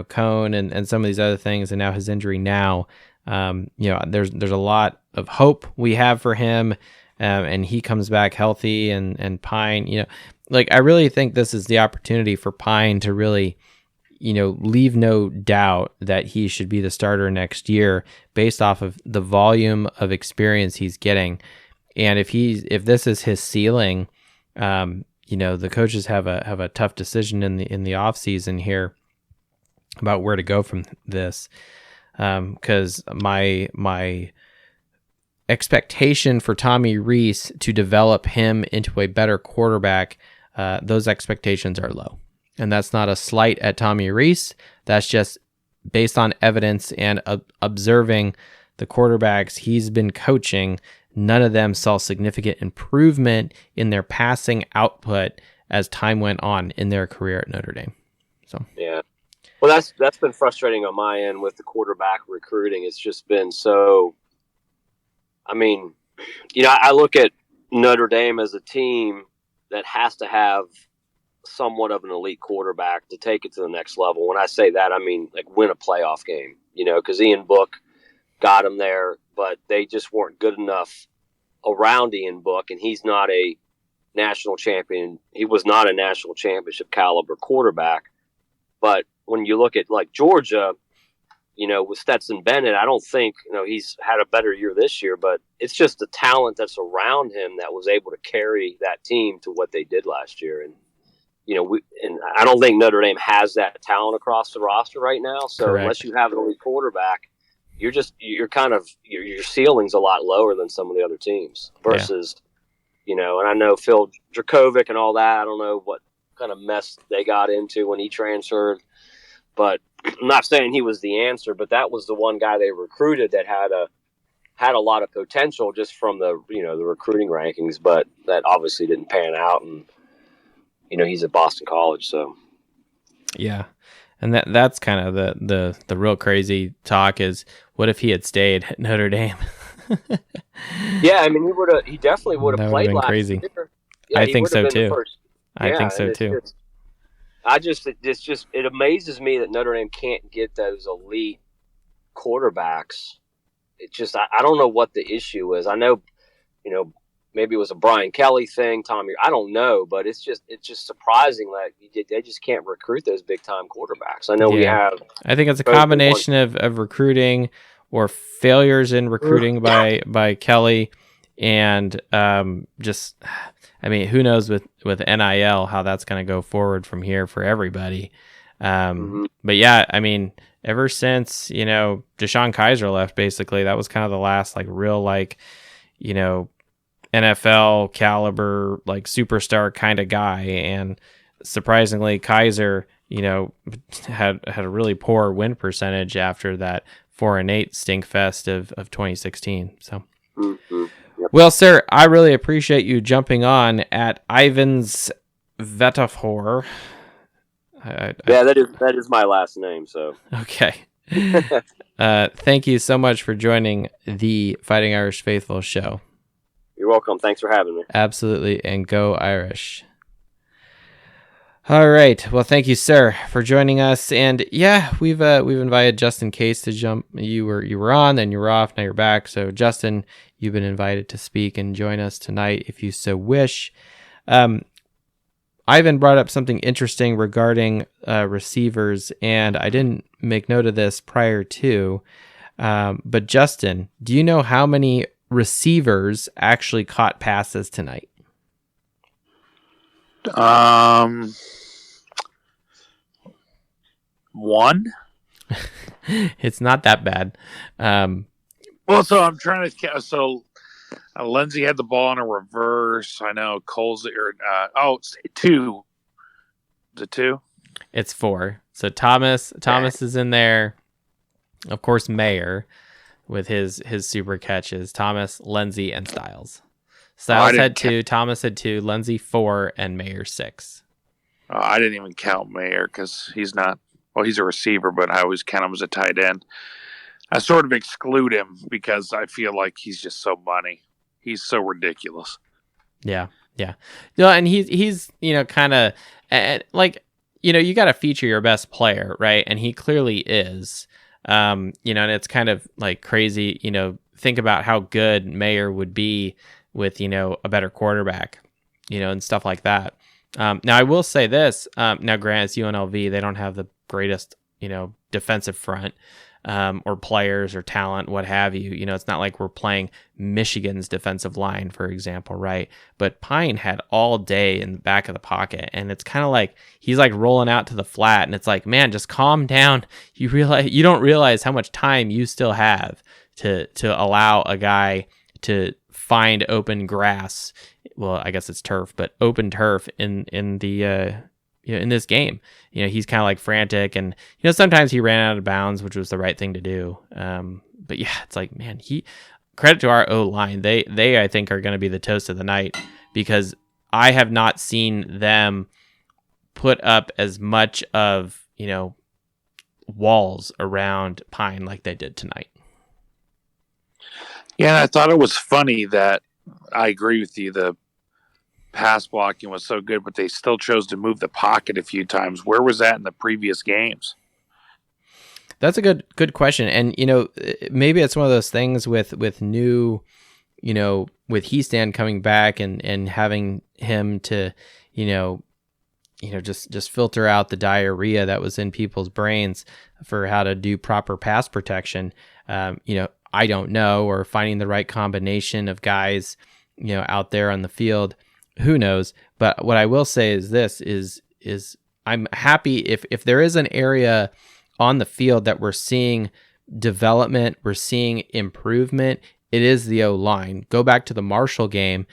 [SPEAKER 1] Cone and some of these other things, and now his injury now. There's a lot of hope we have for him, and he comes back healthy, and Pine, I really think this is the opportunity for Pine to really, leave no doubt that he should be the starter next year based off of the volume of experience he's getting. And if this is his ceiling, the coaches have a tough decision in the off season here about where to go from this. Because my expectation for Tommy Rees to develop him into a better quarterback, those expectations are low. And that's not a slight at Tommy Rees. That's just based on evidence and observing the quarterbacks he's been coaching. None of them saw significant improvement in their passing output as time went on in their career at Notre Dame. So
[SPEAKER 4] yeah. Well, that's been frustrating on my end with the quarterback recruiting. It's just been so. I look at Notre Dame as a team that has to have somewhat of an elite quarterback to take it to the next level. When I say that, I mean win a playoff game. Because Ian Book got him there, but they just weren't good enough around Ian Book, and he's not a national champion. He was not a national championship caliber quarterback, but when you look at Georgia, with Stetson Bennett, I don't think, he's had a better year this year, but it's just the talent that's around him that was able to carry that team to what they did last year. And, and I don't think Notre Dame has that talent across the roster right now. So
[SPEAKER 1] Correct.
[SPEAKER 4] Unless you have an elite quarterback, your ceiling's a lot lower than some of the other teams versus, and I know Phil Dracovic and all that. I don't know what kind of mess they got into when he transferred. But I'm not saying he was the answer, but that was the one guy they recruited that had a lot of potential just from the the recruiting rankings, but that obviously didn't pan out. And he's at Boston College, so
[SPEAKER 1] yeah, and that's kind of the real crazy talk is what if he had stayed at Notre Dame?
[SPEAKER 4] Yeah, he definitely would have played last
[SPEAKER 1] crazy.
[SPEAKER 4] year. Yeah,
[SPEAKER 1] I think so too. I think so too. It amazes me that Notre Dame can't get those elite quarterbacks. It just, I don't know what the issue is. I know, maybe it was a Brian Kelly thing, Tommy. I don't know, but it's just surprising that they just can't recruit those big time quarterbacks. I know we have. I think it's a combination of recruiting or failures in recruiting by Kelly, and who knows with NIL how that's going to go forward from here for everybody. But yeah, ever since Deshaun Kaiser left, basically that was kind of the last real NFL caliber superstar kind of guy, and surprisingly Kaiser had a really poor win percentage after that 4-8 stink fest of 2016. So,
[SPEAKER 4] Yep.
[SPEAKER 1] well, sir, I really appreciate you jumping on at Ivan's Vetafor.
[SPEAKER 4] Yeah, that is my last name. So
[SPEAKER 1] Okay. Thank you so much for joining the Fighting Irish Faithful show.
[SPEAKER 4] You're welcome. Thanks for having me.
[SPEAKER 1] Absolutely, and go Irish. All right. Well, thank you, sir, for joining us. And yeah, we've invited Justin Case to jump. You were on, then you were off, now you're back. So Justin, you've been invited to speak and join us tonight if you so wish. Ivan brought up something interesting regarding receivers, and I didn't make note of this prior to. But Justin, do you know how many receivers actually caught passes tonight?
[SPEAKER 5] One.
[SPEAKER 1] It's not that bad.
[SPEAKER 5] Well, so I'm trying to. So Lindsey had the ball in a reverse. I know Cole's it's two. Is it two?
[SPEAKER 1] It's 4. So Thomas is in there. Of course, Mayer with his super catches. Thomas, Lindsey, and Styles. Styles had 2. Thomas had 2. Lindsey 4, and Mayer 6.
[SPEAKER 5] I didn't even count Mayer because he's not. Well, he's a receiver, but I always count him as a tight end. I sort of exclude him because I feel like he's just so money. He's so ridiculous.
[SPEAKER 1] Yeah. No, and he's kind of like, you got to feature your best player, right? And he clearly is. And it's kind of like crazy. Think about how good Mayer would be with a better quarterback, and stuff like that. Now I will say this. Now, granted, it's UNLV. They don't have the greatest, defensive front. Or players or talent, what have you. It's not like we're playing Michigan's defensive line, for example, right? But Pine had all day in the back of the pocket, and it's kind of like he's like rolling out to the flat, and it's like, man, just calm down. You don't realize how much time you still have to allow a guy to find open grass. Well, I guess it's turf, but open turf in the in this game. He's kind of like frantic, and sometimes he ran out of bounds, which was the right thing to do. But yeah, it's like, man, credit to our O-line. They I think are going to be the toast of the night, because I have not seen them put up as much of, walls around Pine like they did tonight.
[SPEAKER 5] Yeah, and I thought it was funny that I agree with you. The pass blocking was so good, but they still chose to move the pocket a few times. Where was that in the previous games?
[SPEAKER 1] That's a good question. And, maybe it's one of those things with new, with Heastand coming back and having him to, just filter out the diarrhea that was in people's brains for how to do proper pass protection. I don't know, or finding the right combination of guys, out there on the field. Who knows? But what I will say is this is I'm happy if there is an area on the field that we're seeing development, we're seeing improvement, it is the O-line. Go back to the Marshall game.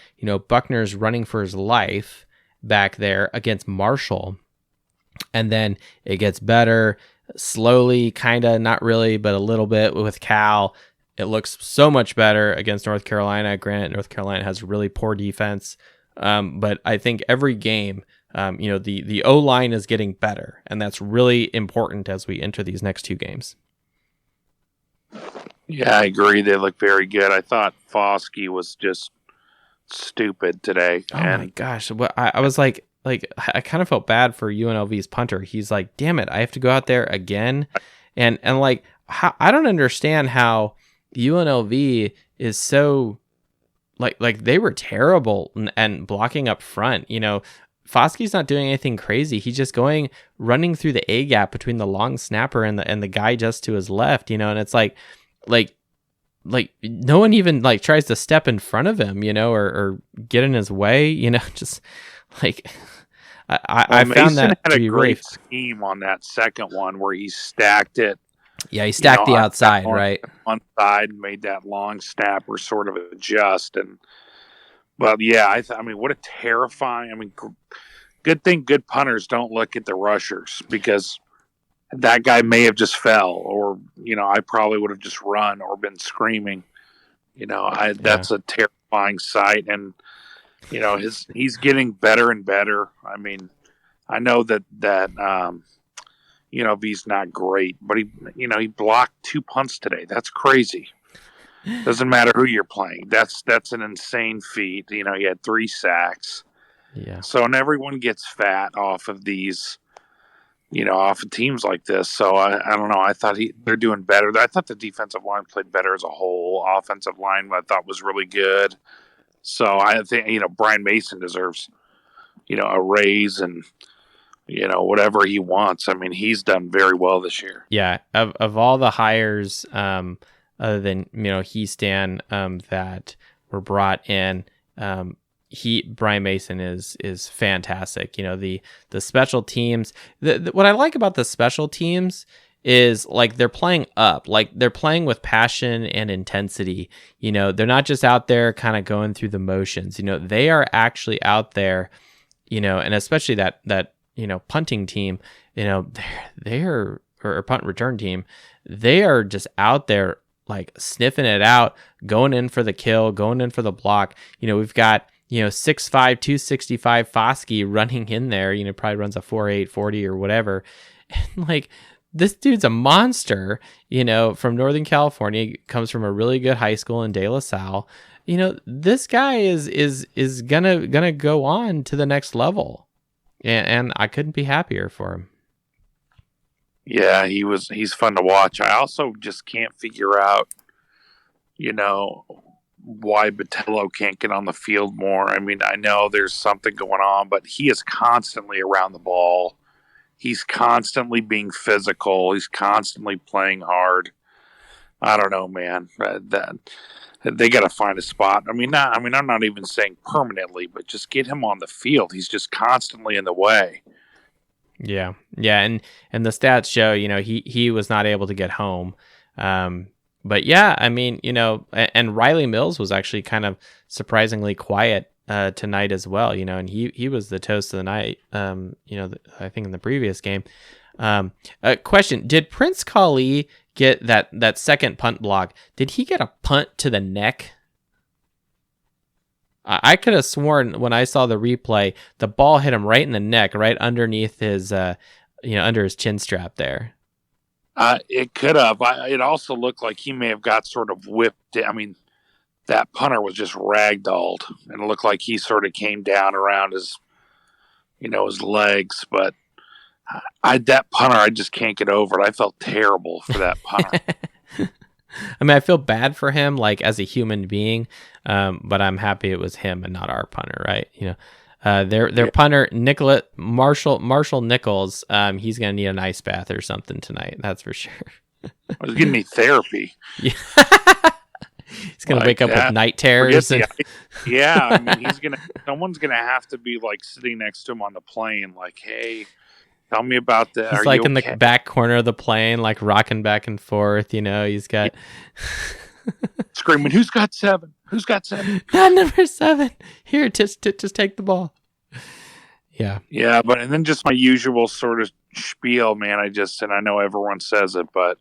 [SPEAKER 1] Buckner's running for his life back there against Marshall. And then it gets better slowly, kind of, not really, but a little bit with Cal. It looks so much better against North Carolina. Granted, North Carolina has really poor defense. But I think every game, the O-line is getting better, and that's really important as we enter these next 2 games.
[SPEAKER 5] Yeah, I agree. They look very good. I thought Foskey was just stupid today.
[SPEAKER 1] Oh my gosh. I was like I kind of felt bad for UNLV's punter. He's like, damn it, I have to go out there again. And like, I don't understand how UNLV is so like they were terrible and blocking up front. Foskey's not doing anything crazy. He's just running through the A gap between the long snapper and the guy just to his left, and it's like no one even tries to step in front of him, or get in his way, just like I found that
[SPEAKER 5] had
[SPEAKER 1] to
[SPEAKER 5] a
[SPEAKER 1] be
[SPEAKER 5] great
[SPEAKER 1] really
[SPEAKER 5] scheme on that second one where he stacked it.
[SPEAKER 1] Yeah, he stacked the outside, right?
[SPEAKER 5] One side, made that long snapper sort of adjust, but yeah, I mean, what a terrifying! I mean, Good thing good punters don't look at the rushers, because that guy may have just fell, or I probably would have just run or been screaming. That's a terrifying sight, and he's getting better and better. I mean, I know that he's not great, but he blocked 2 punts today. That's crazy. Doesn't matter who you're playing. That's an insane feat. He had 3 sacks.
[SPEAKER 1] Yeah.
[SPEAKER 5] So, and everyone gets fat off of these, off of teams like this. So I don't know. I thought they're doing better. I thought the defensive line played better as a whole. Offensive line I thought was really good. So I think Brian Mason deserves a raise and whatever he wants. I mean, he's done very well this year.
[SPEAKER 1] Yeah, of all the hires, other than Stan that were brought in, Brian Mason is fantastic. The special teams. What I like about the special teams is like they're playing up, like they're playing with passion and intensity. They're not just out there kind of going through the motions. They are actually out there. And especially that punting team. They're or punt return team. They are just out there like sniffing it out, going in for the kill, going in for the block. We've got 6'5", 265 Foskey running in there, probably runs a 4.8 40 or whatever. And like, this dude's a monster, from Northern California, comes from a really good high school in De La Salle. This guy is gonna go on to the next level. And I couldn't be happier for him.
[SPEAKER 5] Yeah, he's fun to watch. I also just can't figure out, why Botello can't get on the field more. I mean, I know there's something going on, but he is constantly around the ball. He's constantly being physical. He's constantly playing hard. I don't know, man. That they got to find a spot. I'm not even saying permanently, but just get him on the field. He's just constantly in the way.
[SPEAKER 1] Yeah, and the stats show, he was not able to get home. But yeah, I mean, and Riley Mills was actually kind of surprisingly quiet tonight as well, and he was the toast of the night, I think in the previous game. Question, did Prince Kali get that second punt block? Did he get a punt to the neck? I could have sworn when I saw the replay, the ball hit him right in the neck, right underneath his, under his chin strap there.
[SPEAKER 5] It could have. It also looked like he may have got sort of whipped. I mean, that punter was just ragdolled, and it looked like he sort of came down around his, his legs. But that punter, I just can't get over it. I felt terrible for that punter.
[SPEAKER 1] I mean, I feel bad for him, like as a human being, but I'm happy it was him and not our punter, right? Their punter, Marshall Nichols, he's gonna need an ice bath or something tonight. That's for sure.
[SPEAKER 5] He's gonna need therapy.
[SPEAKER 1] Yeah. He's gonna wake up with night terrors.
[SPEAKER 5] Yeah, I mean, someone's gonna have to be like sitting next to him on the plane, like, hey, tell me about that.
[SPEAKER 1] He's like in the back corner of the plane, like rocking back and forth. He's got
[SPEAKER 5] screaming, "Who's got 7? Who's got 7?
[SPEAKER 1] Not number 7. Here, just take the ball." Yeah.
[SPEAKER 5] Yeah, and then just my usual sort of spiel, man. And I know everyone says it, but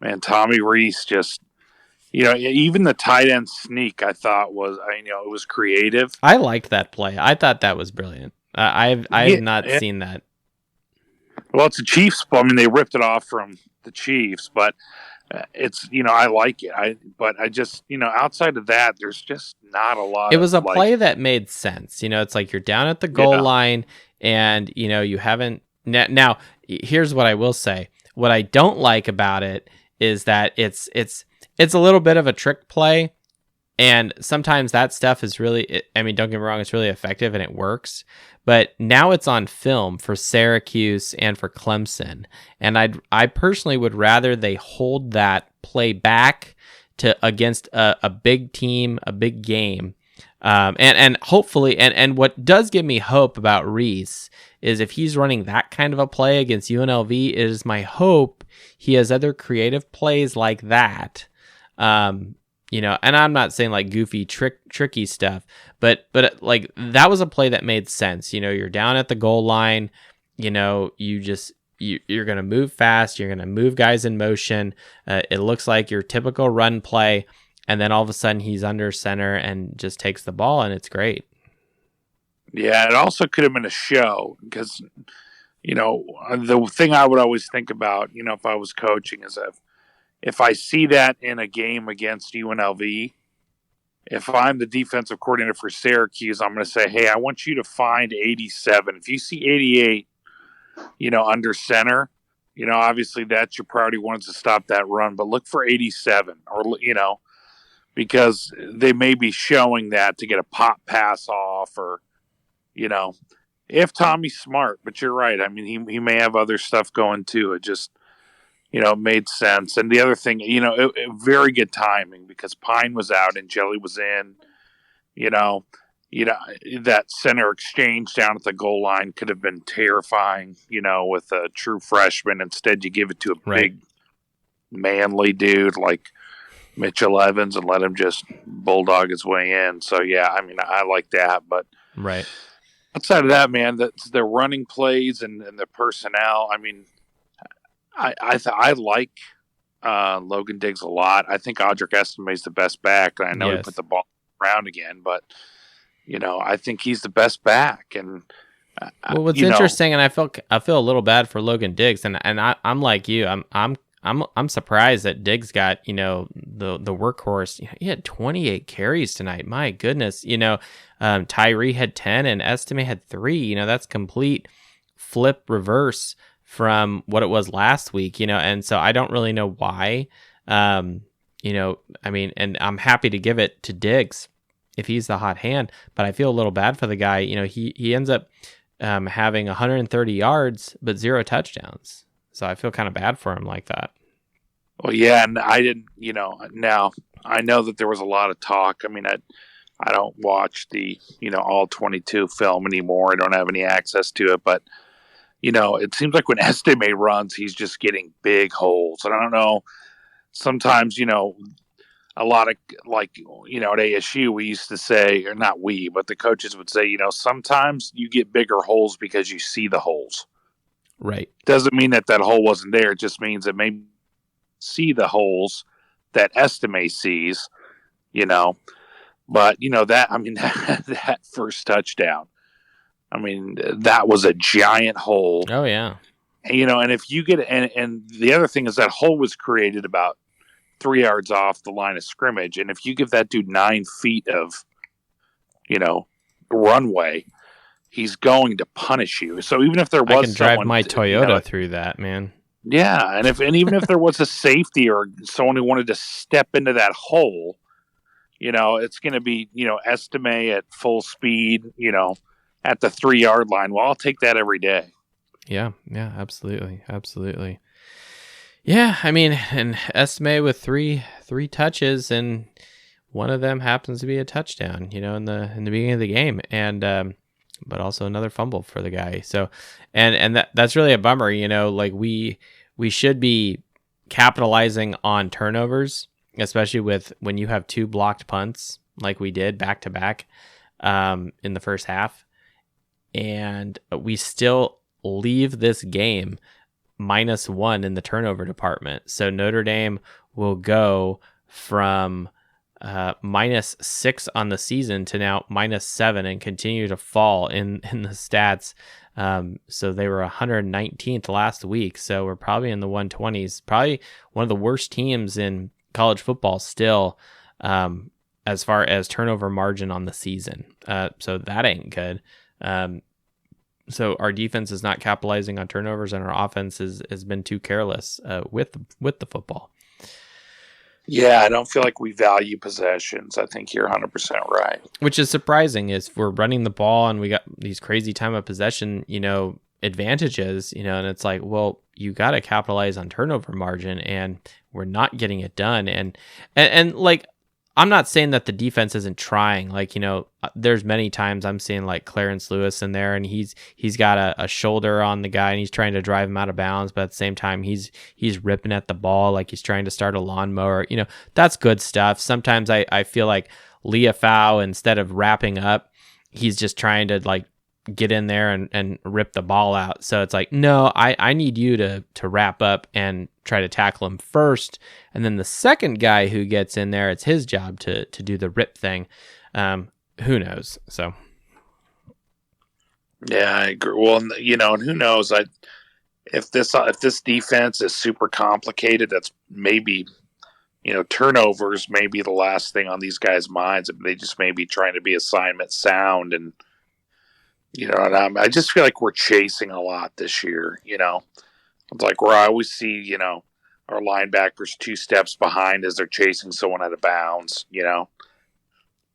[SPEAKER 5] man, Tommy Reese just, even the tight end sneak, I thought was, it was creative.
[SPEAKER 1] I liked that play. I thought that was brilliant. I have not seen that.
[SPEAKER 5] Well, it's a Chiefs. I mean, they ripped it off from the Chiefs, but it's, I like it. But I just, outside of that, there's just not a lot.
[SPEAKER 1] It was a play that made sense. It's like you're down at the goal line and, you haven't. Now, here's what I will say. What I don't like about it is that it's a little bit of a trick play. And sometimes that stuff is really, don't get me wrong, it's really effective and it works. But now it's on film for Syracuse and for Clemson. And I personally would rather they hold that play back against a big team, a big game. And hopefully, and what does give me hope about Reese is if he's running that kind of a play against UNLV, it is my hope he has other creative plays like that. and I'm not saying like goofy tricky stuff, but like that was a play that made sense. You're down at the goal line, you're going to move fast, you're going to move guys in motion. It looks like your typical run play, and then all of a sudden he's under center and just takes the ball, and it's great.
[SPEAKER 5] Yeah, it also could have been a show because, the thing I would always think about, if I was coaching is if I see that in a game against UNLV, if I'm the defensive coordinator for Syracuse, I'm going to say, hey, I want you to find 87. If you see 88, under center, obviously that's your priority one is to stop that run, but look for 87 or, because they may be showing that to get a pop pass off or, if Tommy's smart, but you're right. I mean, he may have other stuff going too. It just, it made sense. And the other thing, very good timing because Pine was out and Jelly was in, that center exchange down at the goal line could have been terrifying, with a true freshman. Instead, you give it to a big, manly dude like Mitchell Evans and let him just bulldog his way in. So, yeah, I mean, I like that. But outside of that, man, that's the running plays and the personnel. I mean, I like Logan Diggs a lot. I think Audric Estime is the best back. I know he put the ball around again, but I think he's the best back. And
[SPEAKER 1] what's interesting, and I feel a little bad for Logan Diggs, and I'm like you. I'm surprised that Diggs got the workhorse. He had 28 carries tonight. My goodness, Tyree had 10 and Estime had 3. That's complete flip reverse from what it was last week, and so I don't really know why. I mean, and I'm happy to give it to Diggs if he's the hot hand, but I feel a little bad for the guy. He ends up having 130 yards, but 0 touchdowns. So I feel kind of bad for him like that.
[SPEAKER 5] Well, yeah, and I didn't, now I know that there was a lot of talk. I mean, I don't watch the, all 22 film anymore. I don't have any access to it, but it seems like when Estime runs, he's just getting big holes. And I don't know, sometimes, a lot of like, at ASU, we used to say, or not we, but the coaches would say, sometimes you get bigger holes because you see the holes.
[SPEAKER 1] Right.
[SPEAKER 5] Doesn't mean that hole wasn't there. It just means that maybe see the holes that Estime sees, but that, I mean, that first touchdown, I mean, that was a giant hole.
[SPEAKER 1] Oh, yeah.
[SPEAKER 5] And if you get, and the other thing is that hole was created about 3 yards off the line of scrimmage. And if you give that dude 9 feet of, runway, he's going to punish you. So even if there was,
[SPEAKER 1] I can drive my Toyota through that, man.
[SPEAKER 5] Yeah. And even if there was a safety or someone who wanted to step into that hole, it's going to be, Estime at full speed, at the 3 yard line. Well, I'll take that every day.
[SPEAKER 1] Yeah, absolutely. Yeah, I mean, and Estime with three touches, and one of them happens to be a touchdown, in the beginning of the game, and but also another fumble for the guy. So, and that's really a bummer, like we should be capitalizing on turnovers, especially with when you have 2 blocked punts like we did back to back in the first half. And we still leave this game -1 in the turnover department. So Notre Dame will go from -6 on the season to now -7 and continue to fall in the stats. So they were 119th last week. So we're probably in the 120s, probably one of the worst teams in college football still, as far as turnover margin on the season. So that ain't good. So our defense is not capitalizing on turnovers, and our offense has been too careless with the football.
[SPEAKER 5] Yeah, I don't feel like we value possessions. I think you're 100% right.
[SPEAKER 1] Which is surprising, is we're running the ball and we got these crazy time of possession, advantages, and it's like, well, you got to capitalize on turnover margin, and we're not getting it done. And like, I'm not saying that the defense isn't trying. Like, there's many times I'm seeing like Clarence Lewis in there, and he's got a shoulder on the guy, and he's trying to drive him out of bounds, but at the same time he's ripping at the ball like he's trying to start a lawnmower. That's good stuff. Sometimes I feel like Leafau, instead of wrapping up, he's just trying to like get in there and rip the ball out. So it's like, no, I need you to wrap up and try to tackle him first. And then the second guy who gets in there, it's his job to do the rip thing. Who knows? So.
[SPEAKER 5] Yeah, I agree. Well, and who knows? If this defense is super complicated, that's maybe, turnovers may be the last thing on these guys' minds. They just may be trying to be assignment sound, and and I just feel like we're chasing a lot this year. It's like where I always see, our linebackers 2 steps behind as they're chasing someone out of bounds.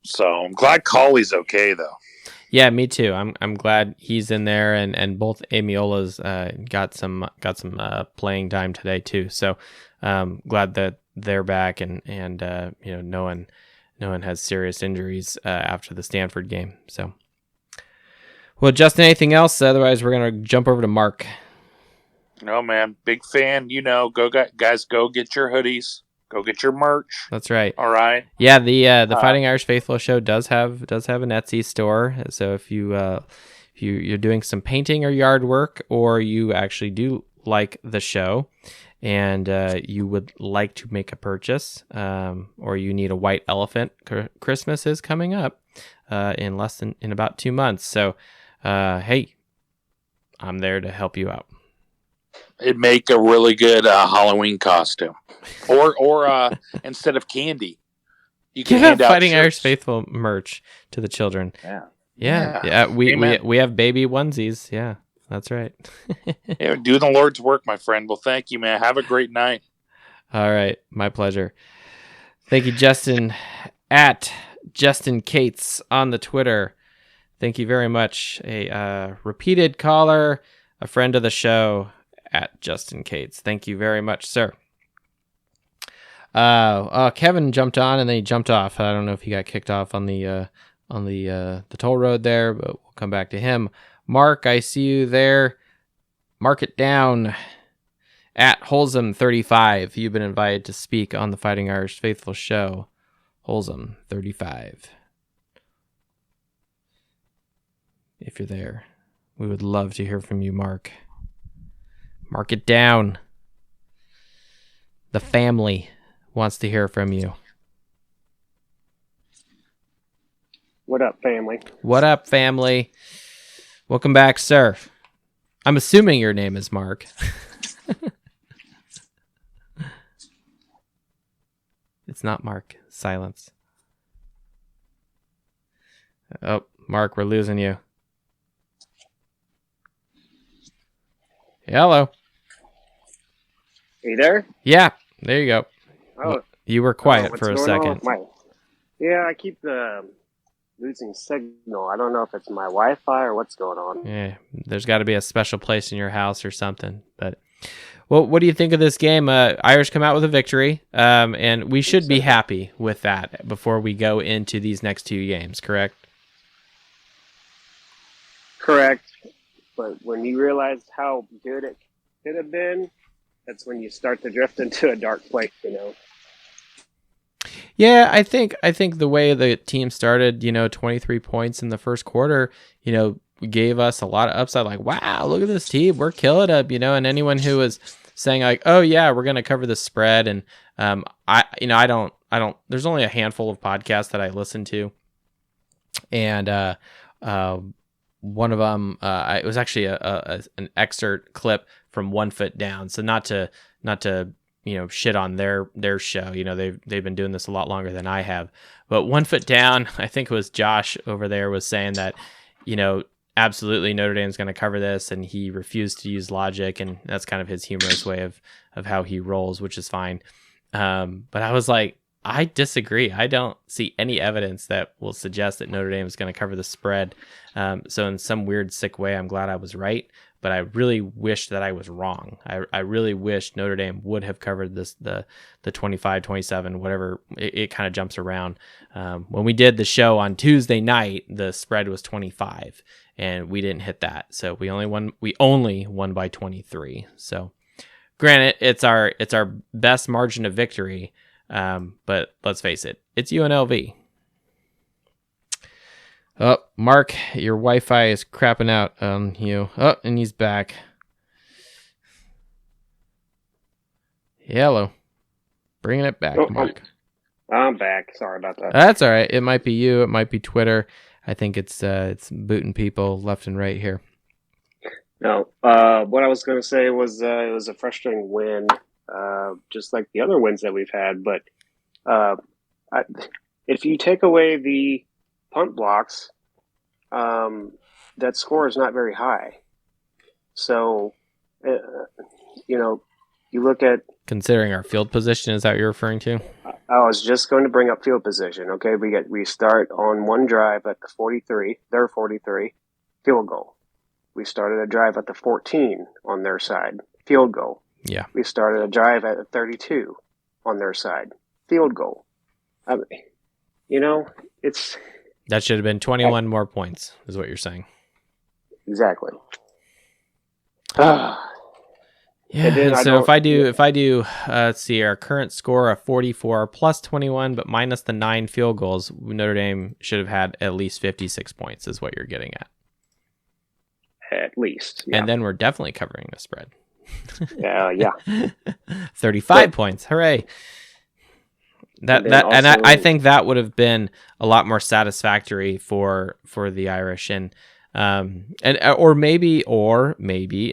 [SPEAKER 5] So I'm glad Colley's okay though.
[SPEAKER 1] Yeah, me too. I'm glad he's in there, and both Amiola's got some playing time today too. So glad that they're back, and no one has serious injuries after the Stanford game. So, well, Justin, anything else? Otherwise, we're gonna jump over to Mark.
[SPEAKER 5] No, man, big fan. Go guys, go get your hoodies. Go get your merch.
[SPEAKER 1] That's right.
[SPEAKER 5] All right.
[SPEAKER 1] Yeah, the Fighting Irish Faithful show does have an Etsy store. So if you're doing some painting or yard work, or you actually do like the show, and you would like to make a purchase, or you need a white elephant, Christmas is coming up in about 2 months. So hey, I'm there to help you out.
[SPEAKER 5] It'd make a really good Halloween costume. Or instead of candy, you can hand out
[SPEAKER 1] Fighting
[SPEAKER 5] shirts.
[SPEAKER 1] Irish Faithful merch to the children.
[SPEAKER 5] Yeah.
[SPEAKER 1] We have baby onesies. Yeah, that's right.
[SPEAKER 5] Yeah, doing the Lord's work, my friend. Well, thank you, man. Have a great night.
[SPEAKER 1] All right, my pleasure. Thank you, Justin, at Justin Cates on the Twitter. Thank you very much. A repeated caller, a friend of the show, at Justin Cates. Thank you very much, sir. Kevin jumped on and then he jumped off. I don't know if he got kicked off on the toll road there, but we'll come back to him. Mark, I see you there. Mark it down at Holzum 35. You've been invited to speak on the Fighting Irish Faithful show. Holzum 35. If you're there, we would love to hear from you, Mark. Mark it down. The family wants to hear from you.
[SPEAKER 6] What up, family?
[SPEAKER 1] What up, family? Welcome back, sir. I'm assuming your name is Mark. It's not Mark. Silence. Oh, Mark, we're losing you. Hello.
[SPEAKER 6] Are you there?
[SPEAKER 1] Yeah, there you go.
[SPEAKER 6] Oh,
[SPEAKER 1] you were quiet for a second.
[SPEAKER 6] Yeah, I keep losing signal. I don't know if it's my Wi-Fi or what's going on.
[SPEAKER 1] Yeah, there's got to be a special place in your house or something. But, well, what do you think of this game? Irish come out with a victory, and we should be happy with that before we go into these next 2 games, correct?
[SPEAKER 6] Correct. But when you realize how good it could have been, that's when you start to drift into a dark place,
[SPEAKER 1] Yeah, I think the way the team started, 23 points in the first quarter, gave us a lot of upside. Like, wow, look at this team, we're killing up, and anyone who was saying like, oh yeah, we're gonna cover the spread, and I don't. There's only a handful of podcasts that I listen to, and one of them, it was actually an excerpt clip from 1 Foot Down. So not to shit on their show. They've been doing this a lot longer than I have. But 1 Foot Down, I think it was Josh over there, was saying that, absolutely Notre Dame's going to cover this, and he refused to use logic, and that's kind of his humorous way of how he rolls, which is fine. But I was like, I disagree. I don't see any evidence that will suggest that Notre Dame is going to cover the spread. So in some weird, sick way, I'm glad I was right. but I really wish that I was wrong. I really wish Notre Dame would have covered the 25, 27, whatever. It kind of jumps around. When we did the show on Tuesday night, the spread was 25, and we didn't hit that. So we only won by 23. So granted, it's our best margin of victory. But let's face it, it's UNLV. Oh, Mark, your Wi-Fi is crapping out on you. Oh, and he's back. Hello. Bringing it back, Mark.
[SPEAKER 6] I'm back. Sorry about that.
[SPEAKER 1] That's all right. It might be you. It might be Twitter. I think it's booting people left and right here.
[SPEAKER 6] No. What I was going to say was it was a frustrating win, just like the other wins that we've had. But if you take away the punt blocks, that score is not very high. So, you look at...
[SPEAKER 1] Considering our field position, is that what you're referring to?
[SPEAKER 6] I was just going to bring up field position. Okay, we start on one drive at the 43, their 43, field goal. We started a drive at the 14 on their side, field goal.
[SPEAKER 1] Yeah.
[SPEAKER 6] We started a drive at the 32 on their side, field goal. I mean, it's...
[SPEAKER 1] That should have been 21 more points, is what you're saying.
[SPEAKER 6] Exactly.
[SPEAKER 1] Yeah. So if I do, let's see, our current score of 44 plus 21, but minus the 9 field goals, Notre Dame should have had at least 56 points, is what you're getting at.
[SPEAKER 6] At least. Yeah.
[SPEAKER 1] And then we're definitely covering the spread.
[SPEAKER 6] Yeah.
[SPEAKER 1] 35 points. Hooray. I think that would have been a lot more satisfactory for the Irish, or maybe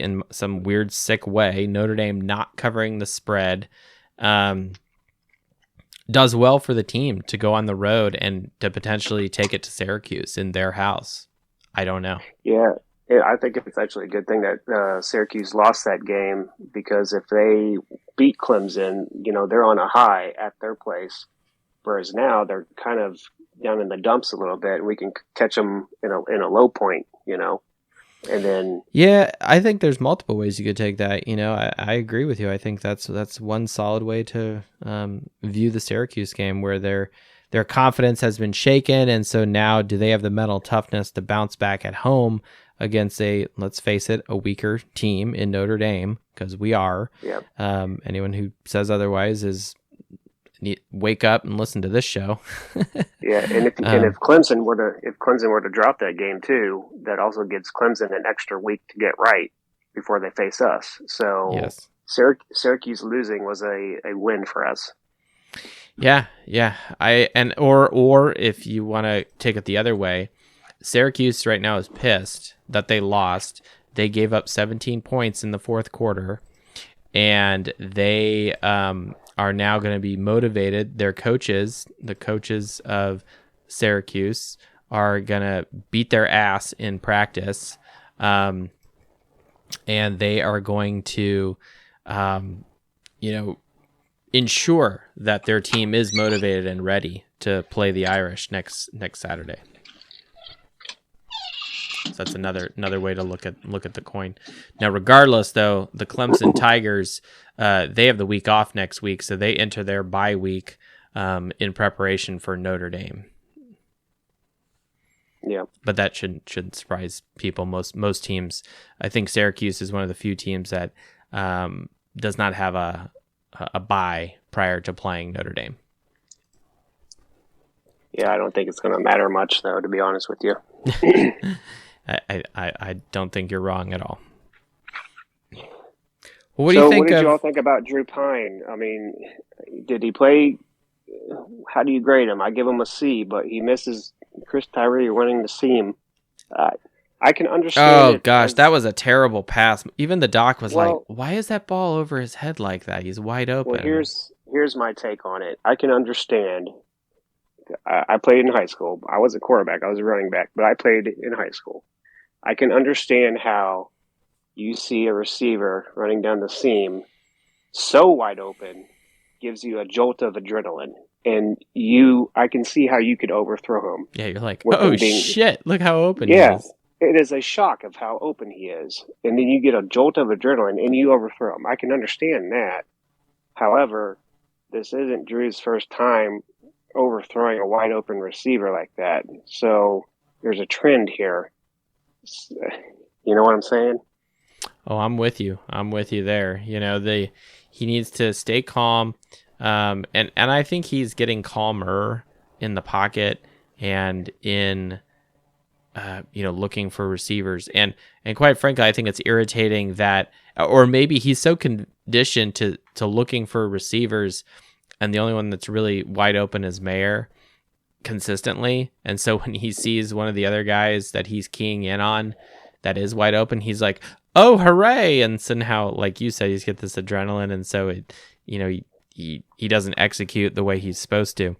[SPEAKER 1] in some weird sick way, Notre Dame not covering the spread does well for the team to go on the road and to potentially take it to Syracuse in their house. I don't know.
[SPEAKER 6] Yeah, I think it's actually a good thing that Syracuse lost that game, because if they beat Clemson, they're on a high at their place, whereas now they're kind of down in the dumps a little bit, and we can catch them in a low point, and then... Yeah,
[SPEAKER 1] I think there's multiple ways you could take that. I agree with you. I think that's one solid way to view the Syracuse game, where their confidence has been shaken, and so now do they have the mental toughness to bounce back at home against let's face it, a weaker team in Notre Dame, because we are.
[SPEAKER 6] Yep.
[SPEAKER 1] Anyone who says otherwise wake up and listen to this show.
[SPEAKER 6] Yeah, and if Clemson were to drop that game too, that also gives Clemson an extra week to get right before they face us. So
[SPEAKER 1] yes.
[SPEAKER 6] Syracuse losing was a win for us.
[SPEAKER 1] Yeah. Or if you want to take it the other way, Syracuse right now is pissed that they lost. They gave up 17 points in the fourth quarter, and they are now going to be motivated. Their coaches, the coaches of Syracuse, are going to beat their ass in practice, and they are going to, ensure that their team is motivated and ready to play the Irish next Saturday. So that's another way to look at the coin. Now, regardless, though, the Clemson Tigers, they have the week off next week, so they enter their bye week in preparation for Notre Dame.
[SPEAKER 6] Yeah,
[SPEAKER 1] but that shouldn't surprise people. Most teams, I think Syracuse is one of the few teams that does not have a bye prior to playing Notre Dame.
[SPEAKER 6] Yeah, I don't think it's going to matter much, though, to be honest with you.
[SPEAKER 1] I don't think you're wrong at all. Well, what do you think?
[SPEAKER 6] What did you all think about Drew Pine? I mean, did he play? How do you grade him? I give him a C, but he misses Chris Tyree running the seam. I can understand.
[SPEAKER 1] Oh gosh, that was a terrible pass. Even the doc was like, "Why is that ball over his head like that? He's wide open."
[SPEAKER 6] Well, here's my take on it. I can understand. I played in high school. I was a quarterback. I was a running back, but I played in high school. I can understand how you see a receiver running down the seam so wide open, gives you a jolt of adrenaline, and I can see how you could overthrow him.
[SPEAKER 1] Yeah, you're like, oh shit, look how open he is.
[SPEAKER 6] it is a shock of how open he is. And then you get a jolt of adrenaline and you overthrow him. I can understand that. However, this isn't Drew's first time overthrowing a wide open receiver like that. So there's a trend here. You know what I'm saying?
[SPEAKER 1] Oh, I'm with you. I'm with you there. He needs to stay calm. And I think he's getting calmer in the pocket and in looking for receivers. And quite frankly, I think it's irritating that, or maybe he's so conditioned to looking for receivers, and the only one that's really wide open is Mayer consistently. And so when he sees one of the other guys that he's keying in on that is wide open, he's like, oh, hooray. And somehow, like you said, he's got this adrenaline. And so he doesn't execute the way he's supposed to.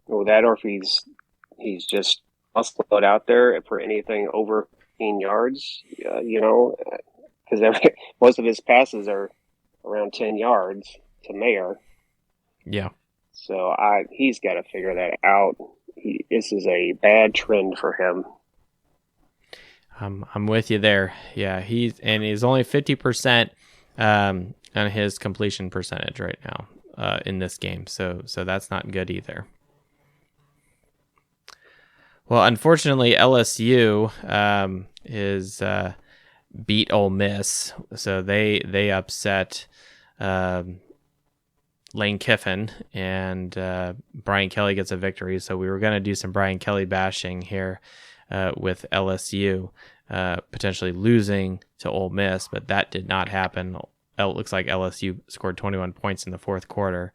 [SPEAKER 6] Well, that, or if he's just muscled out there for anything over 15 yards, because most of his passes are around 10 yards to Mayer.
[SPEAKER 1] Yeah.
[SPEAKER 6] So he's got to figure that out. This is a bad trend for him.
[SPEAKER 1] I'm with you there. Yeah, he's only 50% on his completion percentage right now in this game. So that's not good either. Well, unfortunately, LSU is beat Ole Miss, so they upset Lane Kiffin, and Brian Kelly gets a victory. So we were going to do some Brian Kelly bashing here with LSU potentially losing to Ole Miss, but that did not happen. It looks like LSU scored 21 points in the fourth quarter.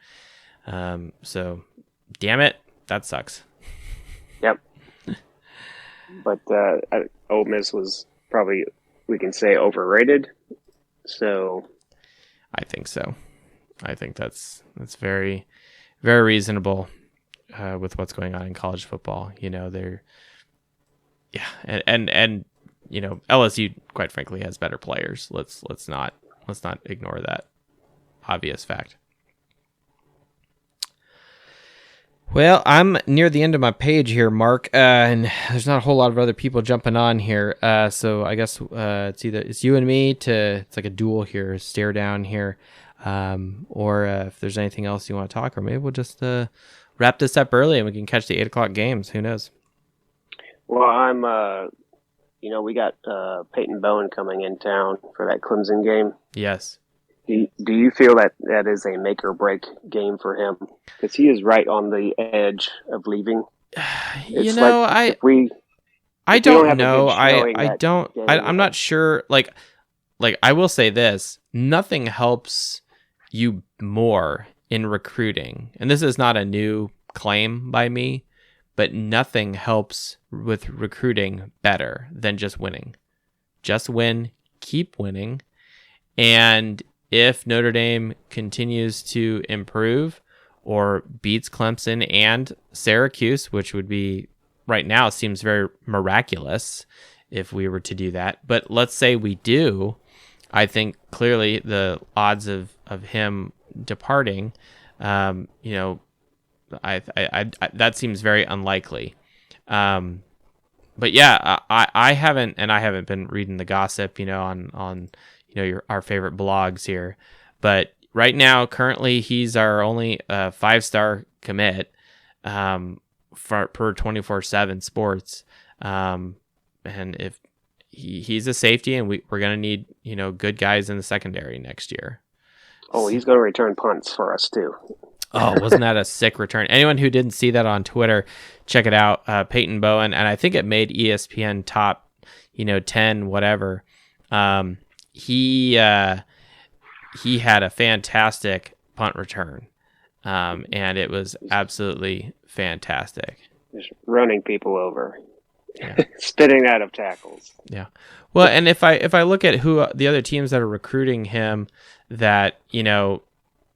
[SPEAKER 1] So, damn it, that sucks.
[SPEAKER 6] Yep. But Ole Miss was probably, we can say, overrated. So
[SPEAKER 1] I think so. I think that's very, very reasonable with what's going on in college football. And LSU, quite frankly, has better players. Let's not ignore that obvious fact. Well, I'm near the end of my page here, Mark, and there's not a whole lot of other people jumping on here. So I guess it's you and me it's like a duel here, stare down here. Or if there's anything else you want to talk, or maybe we'll just wrap this up early and we can catch the 8:00 games. Who knows?
[SPEAKER 6] Well, I'm, we got Peyton Bowen coming in town for that Clemson game.
[SPEAKER 1] Yes.
[SPEAKER 6] Do you feel that is a make or break game for him? Because he is right on the edge of leaving.
[SPEAKER 1] I don't know. I'm not sure. Like I will say this: nothing helps you more in recruiting, and this is not a new claim by me, but nothing helps with recruiting better than just winning. Just win, keep winning, and if Notre Dame continues to improve or beats Clemson and Syracuse, which would be right now seems very miraculous if we were to do that. But let's say we do, I think clearly the odds of him departing, that seems very unlikely. But yeah, I haven't been reading the gossip, on our favorite blogs here, but right now, currently, he's our only 5-star commit per 24/7 Sports, and if he's a safety, and we're gonna need good guys in the secondary next year.
[SPEAKER 6] Oh, he's gonna return punts for us too.
[SPEAKER 1] Oh, wasn't that a sick return? Anyone who didn't see that on Twitter, check it out. Peyton Bowen, and I think it made ESPN top 10 whatever. He had a fantastic punt return, and it was absolutely fantastic.
[SPEAKER 6] Just running people over, spitting out of tackles.
[SPEAKER 1] Yeah. Well, and if I look at who the other teams that are recruiting him, that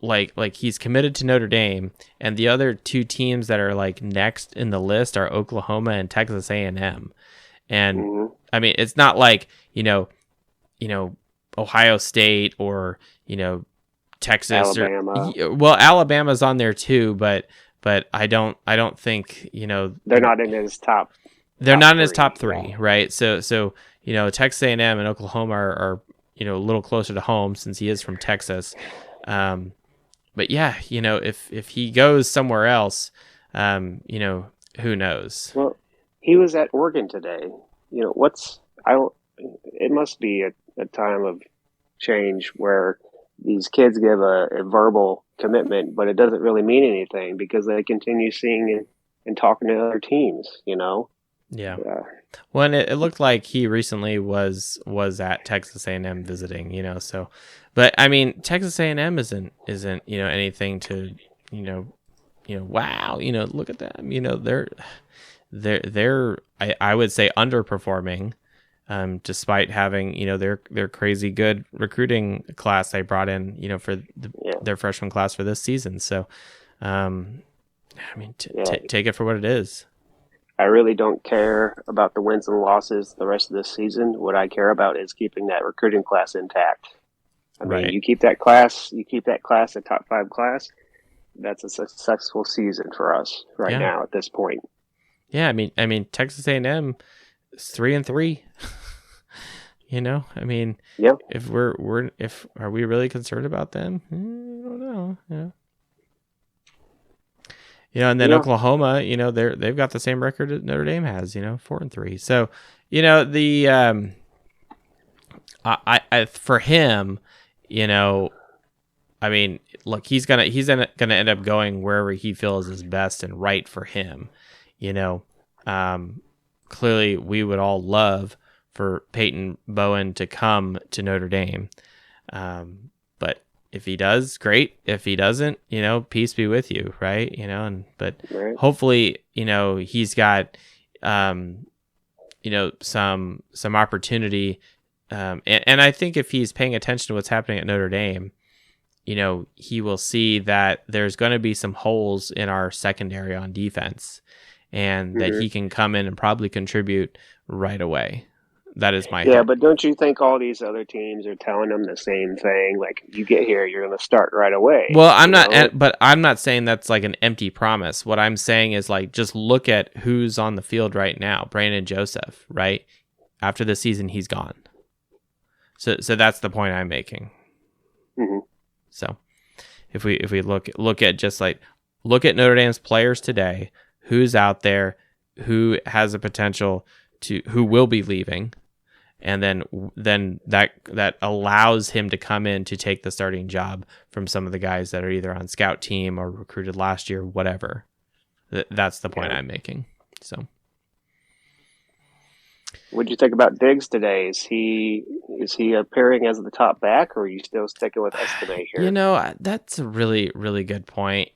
[SPEAKER 1] like he's committed to Notre Dame, and the other two teams that are like next in the list are Oklahoma and Texas A&M, and I mean it's not like Ohio State or Texas,
[SPEAKER 6] Alabama.
[SPEAKER 1] Alabama's on there too, but I don't think
[SPEAKER 6] they're not in his top
[SPEAKER 1] they're
[SPEAKER 6] top
[SPEAKER 1] not in his
[SPEAKER 6] three.
[SPEAKER 1] top three, right? So Texas A&M and Oklahoma are a little closer to home since he is from Texas. But yeah, if he goes somewhere else, who knows?
[SPEAKER 6] Well, he was at Oregon today. It must be a time of change where these kids give a verbal commitment, but it doesn't really mean anything because they continue seeing and talking to other teams,
[SPEAKER 1] Yeah. Well, and it looked like he recently was at Texas A&M visiting, so, but I mean, Texas A&M isn't anything to, wow, look at them, they're I would say underperforming, despite having, their crazy good recruiting class they brought in, for their freshman class for this season. So, I mean, take it for what it is.
[SPEAKER 6] I really don't care about the wins and losses the rest of this season. What I care about is keeping that recruiting class intact. I mean, you keep that class a top 5 class. That's a successful season for us now at this point.
[SPEAKER 1] Yeah, I mean, Texas A&M is 3-3. I mean, if are we really concerned about them? I don't know. And then Oklahoma, they've got the same record that Notre Dame has, 4-3. So, I for him, I mean, look, he's gonna end up going wherever he feels is best and right for him. Clearly, we would all love for Peyton Bowen to come to Notre Dame, but if he does, great. If he doesn't, peace be with you, right? But hopefully, he's got, some opportunity, and I think if he's paying attention to what's happening at Notre Dame, he will see that there's going to be some holes in our secondary on defense, and that he can come in and probably contribute right away. That is my hope.
[SPEAKER 6] But don't you think all these other teams are telling them the same thing? Like, you get here, you're going to start right away.
[SPEAKER 1] Well, but I'm not saying that's like an empty promise. What I'm saying is, like, just look at who's on the field right now. Brandon Joseph, right? After the season, he's gone. So that's the point I'm making.
[SPEAKER 6] Mm-hmm.
[SPEAKER 1] So if we look at Notre Dame's players today, who's out there, who has a potential who will be leaving, and then that allows him to come in to take the starting job from some of the guys that are either on scout team or recruited last year, whatever. That's the point I'm making. So,
[SPEAKER 6] what'd you think about Diggs today? Is he appearing as the top back, or are you still sticking with Estime here?
[SPEAKER 1] That's a really, really good point.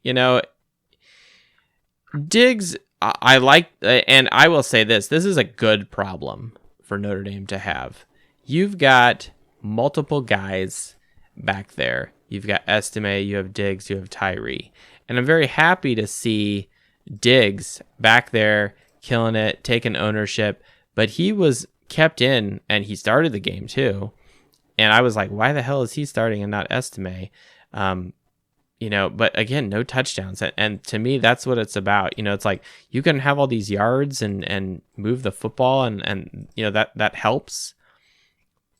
[SPEAKER 1] Diggs, I like, and I will say this is a good problem for Notre Dame to have. You've got multiple guys back there. You've got Estime, you have Diggs, you have Tyree. And I'm very happy to see Diggs back there killing it, taking ownership, but he was kept in and he started the game too. And I was like, why the hell is he starting and not Estime? But again, no touchdowns. And to me, that's what it's about. It's like you can have all these yards and move the football and that helps.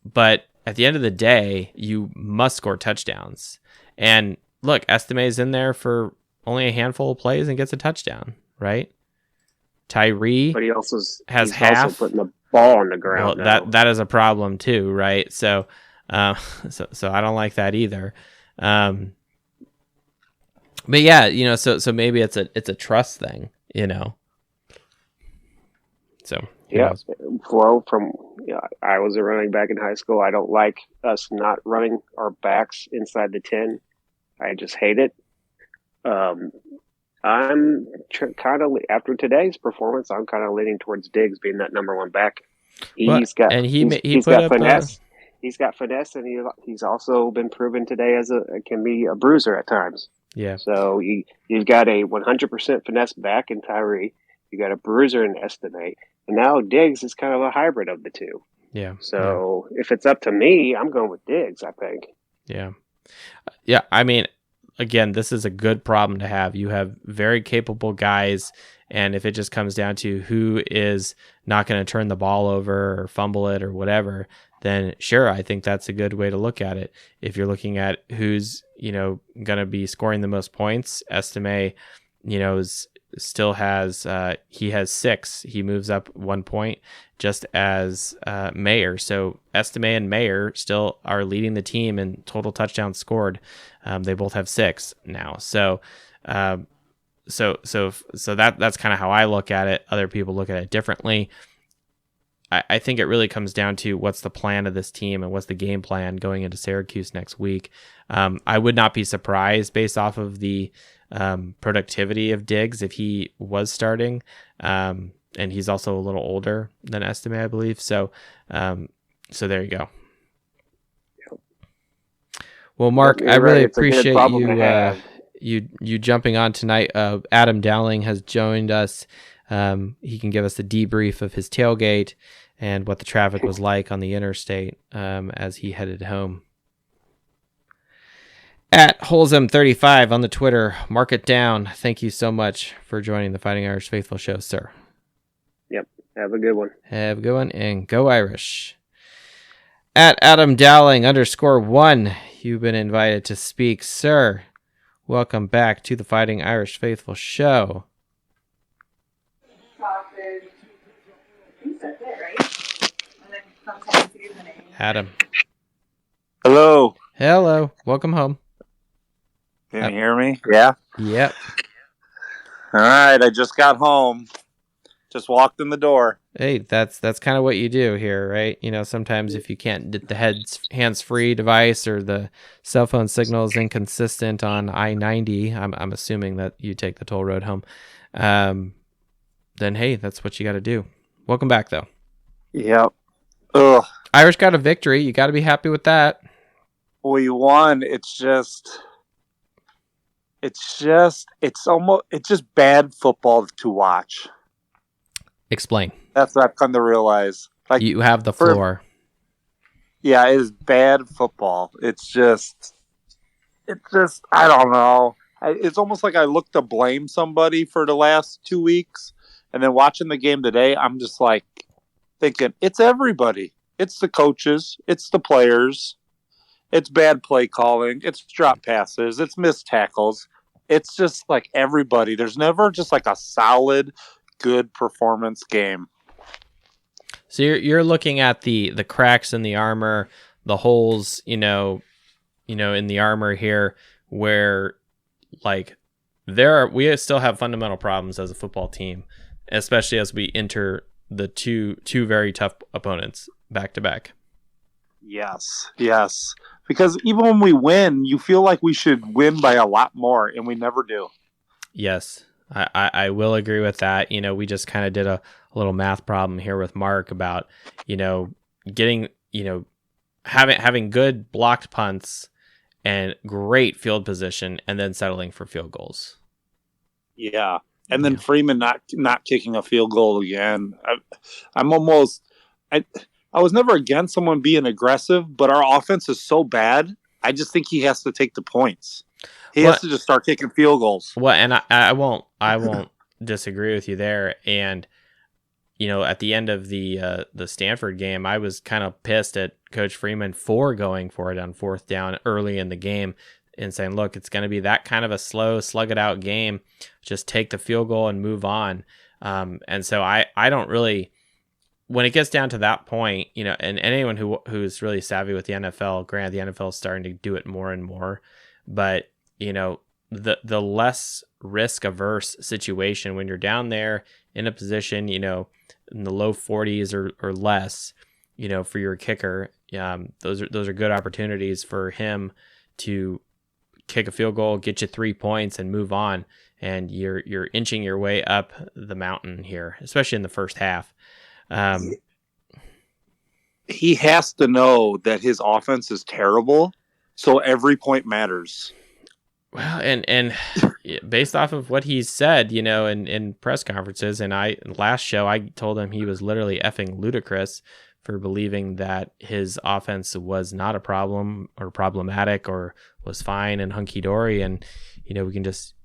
[SPEAKER 1] But at the end of the day, you must score touchdowns. And look, Estime's in there for only a handful of plays and gets a touchdown, right? Tyree,
[SPEAKER 6] but he's also putting the ball on the ground.
[SPEAKER 1] Well, that is a problem too, right? So I don't like that either. But yeah, so maybe it's a trust thing, So
[SPEAKER 6] well, I was a running back in high school. I don't like us not running our backs inside the 10. I just hate it. I'm kind of after today's performance. I'm kind of leaning towards Diggs being that number one back. He's got finesse. He's got finesse, and he's also been proven today can be a bruiser at times.
[SPEAKER 1] Yeah.
[SPEAKER 6] So you've got a 100% finesse back in Tyree. You got a bruiser in Estime, and now Diggs is kind of a hybrid of the two.
[SPEAKER 1] Yeah.
[SPEAKER 6] So if it's up to me, I'm going with Diggs, I think.
[SPEAKER 1] Yeah. Yeah. I mean, again, this is a good problem to have. You have very capable guys, And if it just comes down to who is not going to turn the ball over or fumble it or whatever, then sure, I think that's a good way to look at it. If you're looking at who's, going to be scoring the most points, Estime, still has, he has 6. He moves up 1 point, just as Mayer. So Estime and Mayer still are leading the team in total touchdowns scored. They both have 6 now. So that's kind of how I look at it. Other people look at it differently. I think it really comes down to what's the plan of this team and what's the game plan going into Syracuse next week. I would not be surprised based off of the productivity of Diggs if he was starting. And he's also a little older than Estime, I believe. So there you go. Well, Mark, I really appreciate you jumping on tonight. Adam Dowling has joined us. He can give us a debrief of his tailgate and what the traffic was like on the interstate as he headed home. At Holzem35 on the Twitter, mark it down. Thank you so much for joining the Fighting Irish Faithful show, sir.
[SPEAKER 6] Yep. Have a good one.
[SPEAKER 1] Have a good one, and go Irish. At Adam Dowling _1, you've been invited to speak, sir. Welcome back to the Fighting Irish Faithful show. Adam.
[SPEAKER 5] Hello.
[SPEAKER 1] Hello. Welcome home.
[SPEAKER 5] Can you hear me? Yeah.
[SPEAKER 1] Yep.
[SPEAKER 5] All right. I just got home. Just walked in the door.
[SPEAKER 1] Hey, that's kind of what you do here, right? Sometimes if you can't get the hands-free device or the cell phone signal is inconsistent on I-90, I'm assuming that you take the toll road home. Then hey, that's what you got to do. Welcome back, though.
[SPEAKER 5] Yep. Ugh.
[SPEAKER 1] Irish got a victory. You got to be happy with that.
[SPEAKER 5] We won. It's just bad football to watch.
[SPEAKER 1] Explain. That's
[SPEAKER 5] what I've come to realize. Like,
[SPEAKER 1] you have the floor.
[SPEAKER 5] Yeah, it is bad football. It's just, I don't know. It's almost like I look to blame somebody for the last 2 weeks. And then watching the game today, I'm just like thinking, it's everybody. It's the coaches. It's the players. It's bad play calling. It's drop passes. It's missed tackles. It's just like everybody. There's never just like a solid, good performance game.
[SPEAKER 1] So you're looking at the cracks in the armor, the holes, in the armor here, where like we still have fundamental problems as a football team, especially as we enter the two very tough opponents back to back.
[SPEAKER 5] Yes. Because even when we win, you feel like we should win by a lot more, and we never do. Yes,
[SPEAKER 1] I will agree with that. We just kind of did a little math problem here with Mark about, getting, having good blocked punts and great field position and then settling for field goals.
[SPEAKER 5] Yeah. And then Freeman not kicking a field goal again. I was never against someone being aggressive, but our offense is so bad. I just think he has to take the points. He has to just start kicking field goals.
[SPEAKER 1] Well, and I won't disagree with you there. And at the end of the Stanford game, I was kind of pissed at Coach Freeman for going for it on 4th down early in the game and saying, "Look, it's going to be that kind of a slow, slug it out game. Just take the field goal and move on." And so I don't really. When it gets down to that point, and anyone who's really savvy with the NFL, granted, the NFL is starting to do it more and more, but the less risk averse situation when you're down there in a position, in the low 40s or less, for your kicker, those are good opportunities for him to kick a field goal, get you 3 points, and move on. And you're inching your way up the mountain here, especially in the first half.
[SPEAKER 5] He has to know that his offense is terrible, so every point matters.
[SPEAKER 1] Well, and based off of what he's said, in press conferences, and last show I told him he was literally effing ludicrous for believing that his offense was not a problem or problematic or was fine and hunky dory, and we can just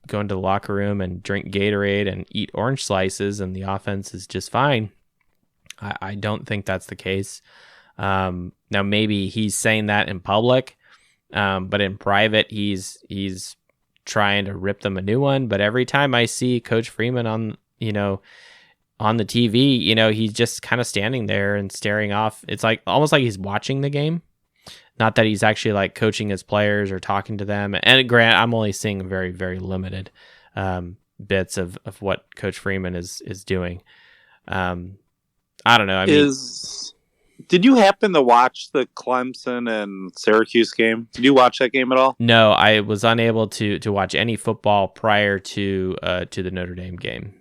[SPEAKER 1] go into the locker room and drink Gatorade and eat orange slices and the offense is just fine. I don't think that's the case. Now maybe he's saying that in public, but in private he's trying to rip them a new one. But every time I see Coach Freeman on the TV, he's just kind of standing there and staring off. It's like almost like he's watching the game. Not that he's actually like coaching his players or talking to them. And Grant, I'm only seeing very, very limited bits of what Coach Freeman is doing. I don't know. I mean,
[SPEAKER 5] did you happen to watch the Clemson and Syracuse game? Did you watch that game at all?
[SPEAKER 1] No, I was unable to watch any football prior to the Notre Dame game.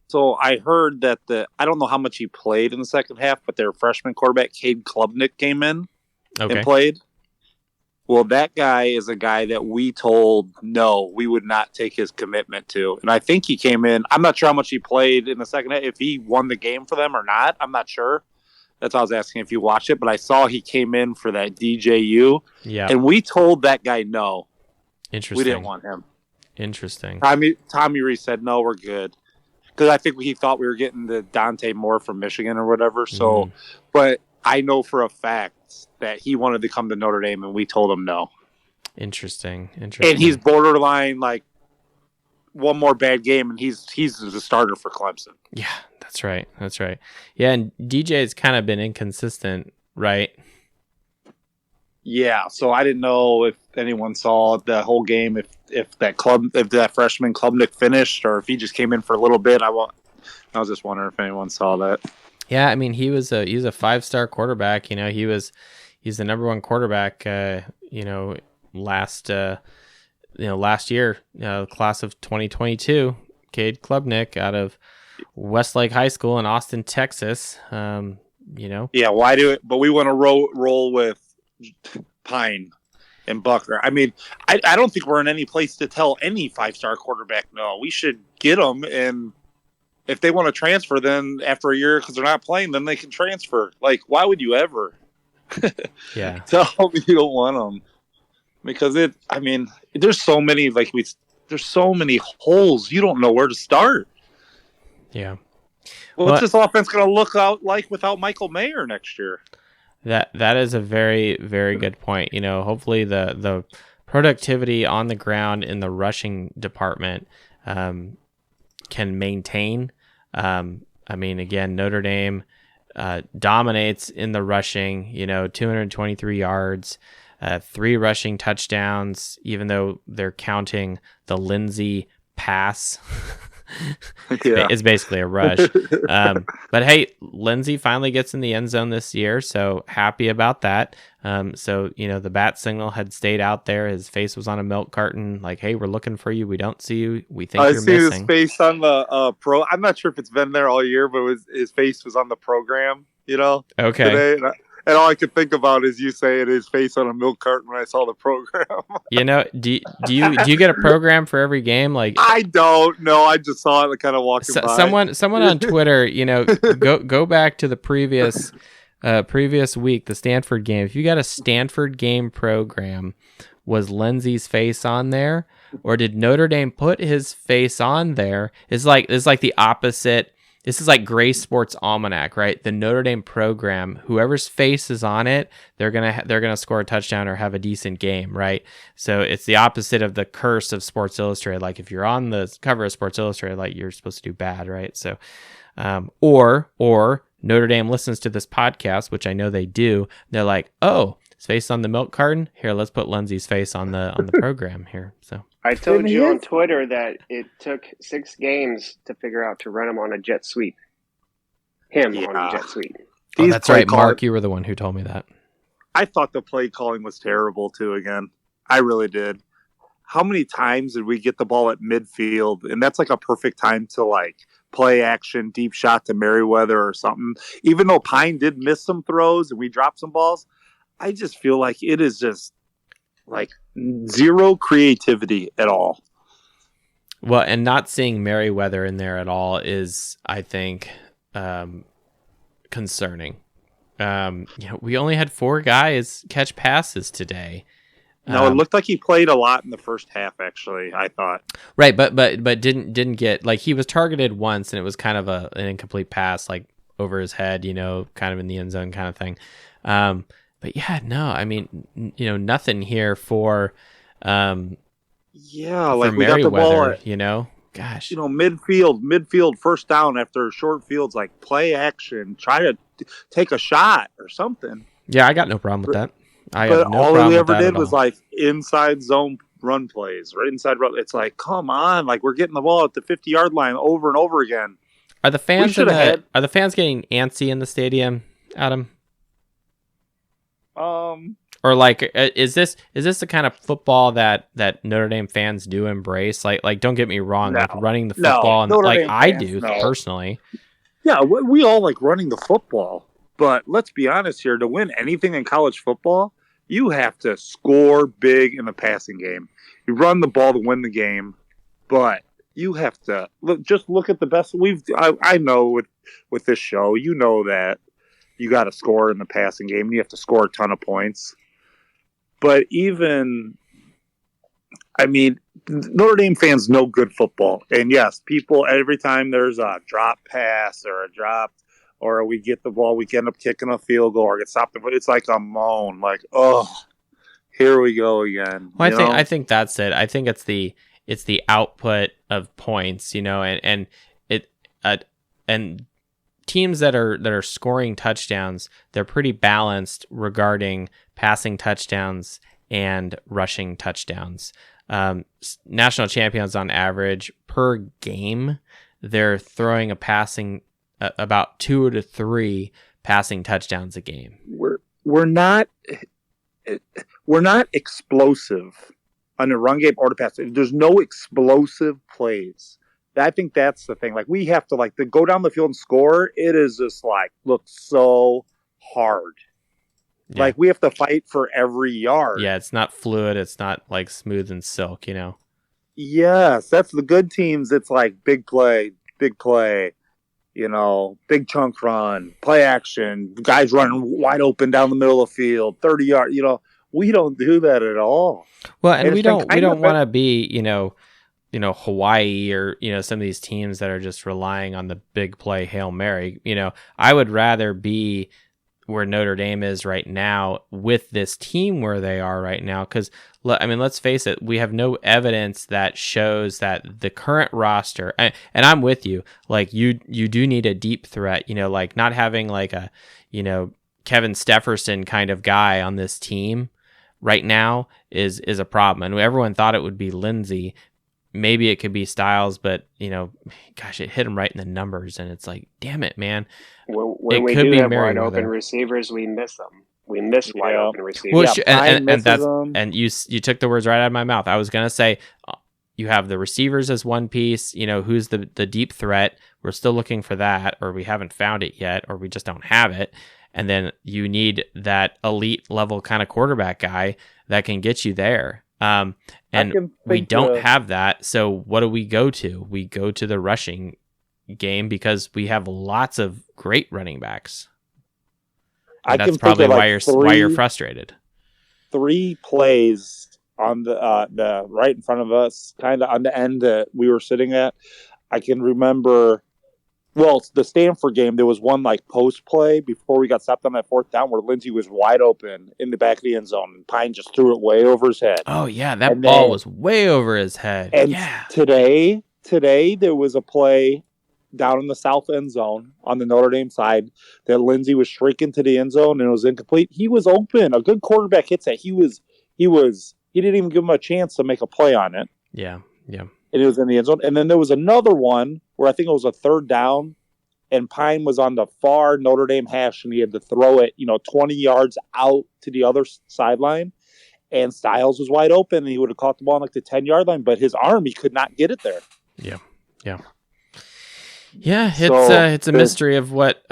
[SPEAKER 5] So I heard that I don't know how much he played in the second half, but their freshman quarterback, Cade Klubnik, came in and played. Well, that guy is a guy that we told no, we would not take his commitment to. And I think he came in. I'm not sure how much he played in the second half, if he won the game for them or not. I'm not sure. That's why I was asking if you watched it. But I saw he came in for that DJU.
[SPEAKER 1] Yeah.
[SPEAKER 5] And we told that guy no.
[SPEAKER 1] Interesting.
[SPEAKER 5] We didn't want him.
[SPEAKER 1] Interesting.
[SPEAKER 5] Tommy Reese said, no, we're good. Because I think he thought we were getting the Dante Moore from Michigan or whatever. So, but I know for a fact that he wanted to come to Notre Dame, and we told him no.
[SPEAKER 1] Interesting.
[SPEAKER 5] And he's borderline like one more bad game, and he's the starter for Clemson.
[SPEAKER 1] Yeah, that's right. Yeah, and DJ's kind of been inconsistent, right?
[SPEAKER 5] Yeah, so I didn't know if anyone saw the whole game, if that freshman Klubnik finished, or if he just came in for a little bit. I was just wondering if anyone saw that.
[SPEAKER 1] Yeah, I mean he was a 5-star quarterback. He's the number one quarterback. Last year, class of 2022, Cade Klubnik out of Westlake High School in Austin, Texas.
[SPEAKER 5] Yeah, why do it? But we want to roll with Pine and Buckner. I mean, I don't think we're in any place to tell any 5-star quarterback no. We should get them, and if they want to transfer, then after a year because they're not playing, then they can transfer. Like, why would you ever?
[SPEAKER 1] Yeah.
[SPEAKER 5] Tell them you don't want them because there's so many there's so many holes you don't know where to start.
[SPEAKER 1] Yeah.
[SPEAKER 5] Well, what's this offense going to look out like without Michael Mayer next year?
[SPEAKER 1] That is a very, very good point. Hopefully the productivity on the ground in the rushing department can maintain. Again, Notre Dame dominates in the rushing, 223 yards, 3 rushing touchdowns, even though they're counting the Lindsey pass. It's basically a rush. But hey, Lindsey finally gets in the end zone this year, so happy about that. The bat signal had stayed out there. His face was on a milk carton, like, hey, we're looking for you. We don't see you. We think you're missing.
[SPEAKER 5] I see his face on the pro. I'm not sure if it's been there all year, but his face was on the program,
[SPEAKER 1] Okay.
[SPEAKER 5] Today. And all I could think about is you saying his face on a milk carton when I saw the program.
[SPEAKER 1] Do you get a program for every game? Like,
[SPEAKER 5] I don't know. I just saw it kind of walking by.
[SPEAKER 1] Someone on Twitter, go back to the previous week, the Stanford game. If you got a Stanford game program, was Lindsey's face on there, or did Notre Dame put his face on there? It's like the opposite. This is like Gray Sports Almanac, right? The Notre Dame program, whoever's face is on it, they're gonna score a touchdown or have a decent game, right? So it's the opposite of the curse of Sports Illustrated. Like if you're on the cover of Sports Illustrated, like you're supposed to do bad, right? So, or Notre Dame listens to this podcast, which I know they do. They're like, oh, his face on the milk carton. Here, let's put Lindsey's face on the program here. So.
[SPEAKER 6] I told you on Twitter that it took 6 games to figure out to run him on a jet sweep. On a jet sweep.
[SPEAKER 1] Oh, that's right, Mark. You were the one who told me that.
[SPEAKER 5] I thought the play calling was terrible, too, again. I really did. How many times did we get the ball at midfield? And that's like a perfect time to, play action, deep shot to Merriweather or something. Even though Pine did miss some throws and we dropped some balls, I just feel like it is just zero creativity at all.
[SPEAKER 1] Well, and not seeing Merriweather in there at all is, I think, concerning. We only had 4 guys catch passes today.
[SPEAKER 5] No, it looked like he played a lot in the first half. Actually, I thought.
[SPEAKER 1] Right, but didn't get, like, he was targeted once and it was kind of an incomplete pass, like over his head, kind of in the end zone kind of thing. But yeah, no, I mean, nothing here for
[SPEAKER 5] yeah, like we got the ball at,
[SPEAKER 1] gosh,
[SPEAKER 5] midfield, first down after short fields, like play action, try to take a shot or something.
[SPEAKER 1] Yeah, I got no problem with that.
[SPEAKER 5] But all we ever did was like inside zone run plays, right? Inside run. It's like, come on, like we're getting the ball at the 50-yard line over and over again.
[SPEAKER 1] Are the fans getting antsy in the stadium, Adam? Or like, is this the kind of football that Notre Dame fans do embrace? Like don't get me wrong, like running the football, and like I do personally.
[SPEAKER 5] Yeah, we all like running the football, but let's be honest here: to win anything in college football, you have to score big in the passing game. You run the ball to win the game, but you have to look at the best I know with this show, that you got to score in the passing game, and you have to score a ton of points. But Notre Dame fans know good football. And yes, people, every time there's a drop pass or a drop, or we get the ball, we end up kicking a field goal or get stopped. It's like a moan, like, oh, here we go again.
[SPEAKER 1] Well, I think that's it. I think it's the output of points, and teams that are scoring touchdowns, they're pretty balanced regarding passing touchdowns and rushing touchdowns. National champions on average per game, they're throwing about 2 to 3 passing touchdowns a game.
[SPEAKER 5] We're not explosive on the run game or the pass. There's no explosive plays. I think that's the thing. Like, we have to to go down the field and score. It is just looks so hard. Yeah. Like, we have to fight for every yard.
[SPEAKER 1] Yeah, it's not fluid. It's not like smooth and silk,
[SPEAKER 5] Yes, that's the good teams. It's like big play, big chunk run, play action, guys running wide open down the middle of the field, 30 yards. We don't do that at all.
[SPEAKER 1] Well, and we don't want to be, Hawaii or, some of these teams that are just relying on the big play Hail Mary. I would rather be where Notre Dame is right now with this team where they are right now. Because, let's face it, we have no evidence that shows that the current roster, and I'm with you, like you do need a deep threat, like not having like a, Kevin Stefferson kind of guy on this team right now is a problem. And everyone thought it would be Lindsey. Maybe it could be Styles, but gosh, it hit him right in the numbers, and it's like, damn it, man.
[SPEAKER 6] When we do have wide open receivers, we miss them. We miss wide open receivers.
[SPEAKER 1] Well, and you took the words right out of my mouth. I was gonna say, you have the receivers as one piece. Who's the deep threat? We're still looking for that, or we haven't found it yet, or we just don't have it. And then you need that elite level kind of quarterback guy that can get you there. And we don't have that. So what do we go to? We go to the rushing game because we have lots of great running backs. And that's probably why you're frustrated. 3
[SPEAKER 5] plays on the right in front of us, kind of on the end that we were sitting at. I can remember. Well, the Stanford game, there was one post play before we got stopped on that 4th down where Lindsey was wide open in the back of the end zone and Pine just threw it way over his head.
[SPEAKER 1] Oh yeah, that ball was way over his head.
[SPEAKER 5] And
[SPEAKER 1] yeah.
[SPEAKER 5] Today there was a play down in the south end zone on the Notre Dame side that Lindsey was shrinking to the end zone and it was incomplete. He was open. A good quarterback hits that. He didn't even give him a chance to make a play on it.
[SPEAKER 1] Yeah.
[SPEAKER 5] And it was in the end zone. And then there was another one where I think it was a 3rd down, and Pine was on the far Notre Dame hash, and he had to throw it, 20 yards out to the other sideline. And Styles was wide open, and he would have caught the ball on the 10-yard line, but his arm, he could not get it there.
[SPEAKER 1] Yeah. It's a mystery of what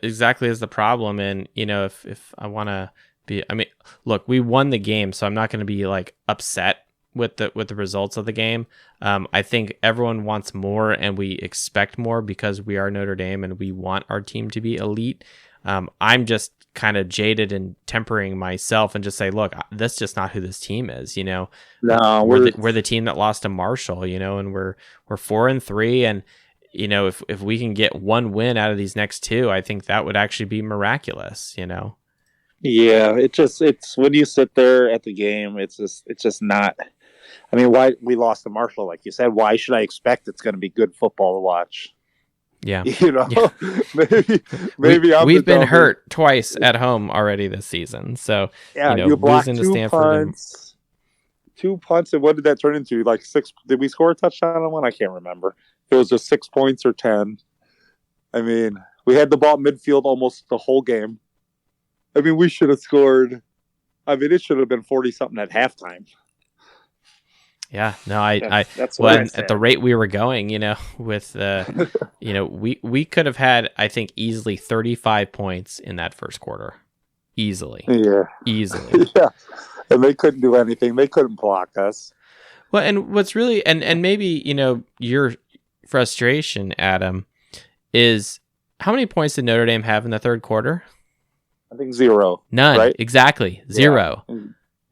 [SPEAKER 1] exactly is the problem. And if I want to be, look, we won the game, so I'm not going to be upset with the results of the game. I think everyone wants more and we expect more because we are Notre Dame and we want our team to be elite. I'm just kind of jaded and tempering myself and just say, look, that's just not who this team is.
[SPEAKER 5] No,
[SPEAKER 1] we're the team that lost to Marshall, and we're 4-3, and if we can get one win out of these next two, I think that would actually be miraculous.
[SPEAKER 5] Yeah, it's when you sit there at the game, it's just not. I mean, why we lost to Marshall, like you said? Why should I expect it's going to be good football to watch?
[SPEAKER 1] Yeah,
[SPEAKER 5] Yeah. maybe
[SPEAKER 1] we've been hurt twice at home already this season. So
[SPEAKER 5] you blocked
[SPEAKER 1] losing to
[SPEAKER 5] two
[SPEAKER 1] Stanford
[SPEAKER 5] punts. Two punts, and what did that turn into? Like 6? Did we score a touchdown on one? I can't remember. It was just 6 points or 10. I mean, we had the ball midfield almost the whole game. I mean, we should have scored. I mean, it should have been 40-something at halftime.
[SPEAKER 1] Yeah, no,
[SPEAKER 6] that's what I said.
[SPEAKER 1] At the rate we were going, with we could have had, I think, easily 35 points in that first quarter, easily.
[SPEAKER 5] Yeah, yeah, and they couldn't do anything. They couldn't block us.
[SPEAKER 1] Well, and what's really and maybe your frustration, Adam, is how many points did Notre Dame have in the third quarter?
[SPEAKER 5] I think 0.
[SPEAKER 1] None.
[SPEAKER 5] Right?
[SPEAKER 1] Exactly. 0.
[SPEAKER 5] Yeah.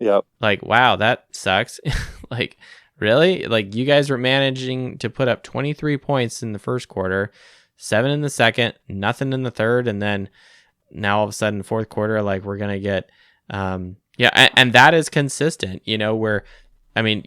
[SPEAKER 5] Yep.
[SPEAKER 1] Like, wow, that sucks. Like, really? Like, you guys were managing to put up 23 points in the first quarter, 7 in the second, nothing in the third, and then now all of a sudden, fourth quarter, like, we're going to get, and that is consistent, where, I mean,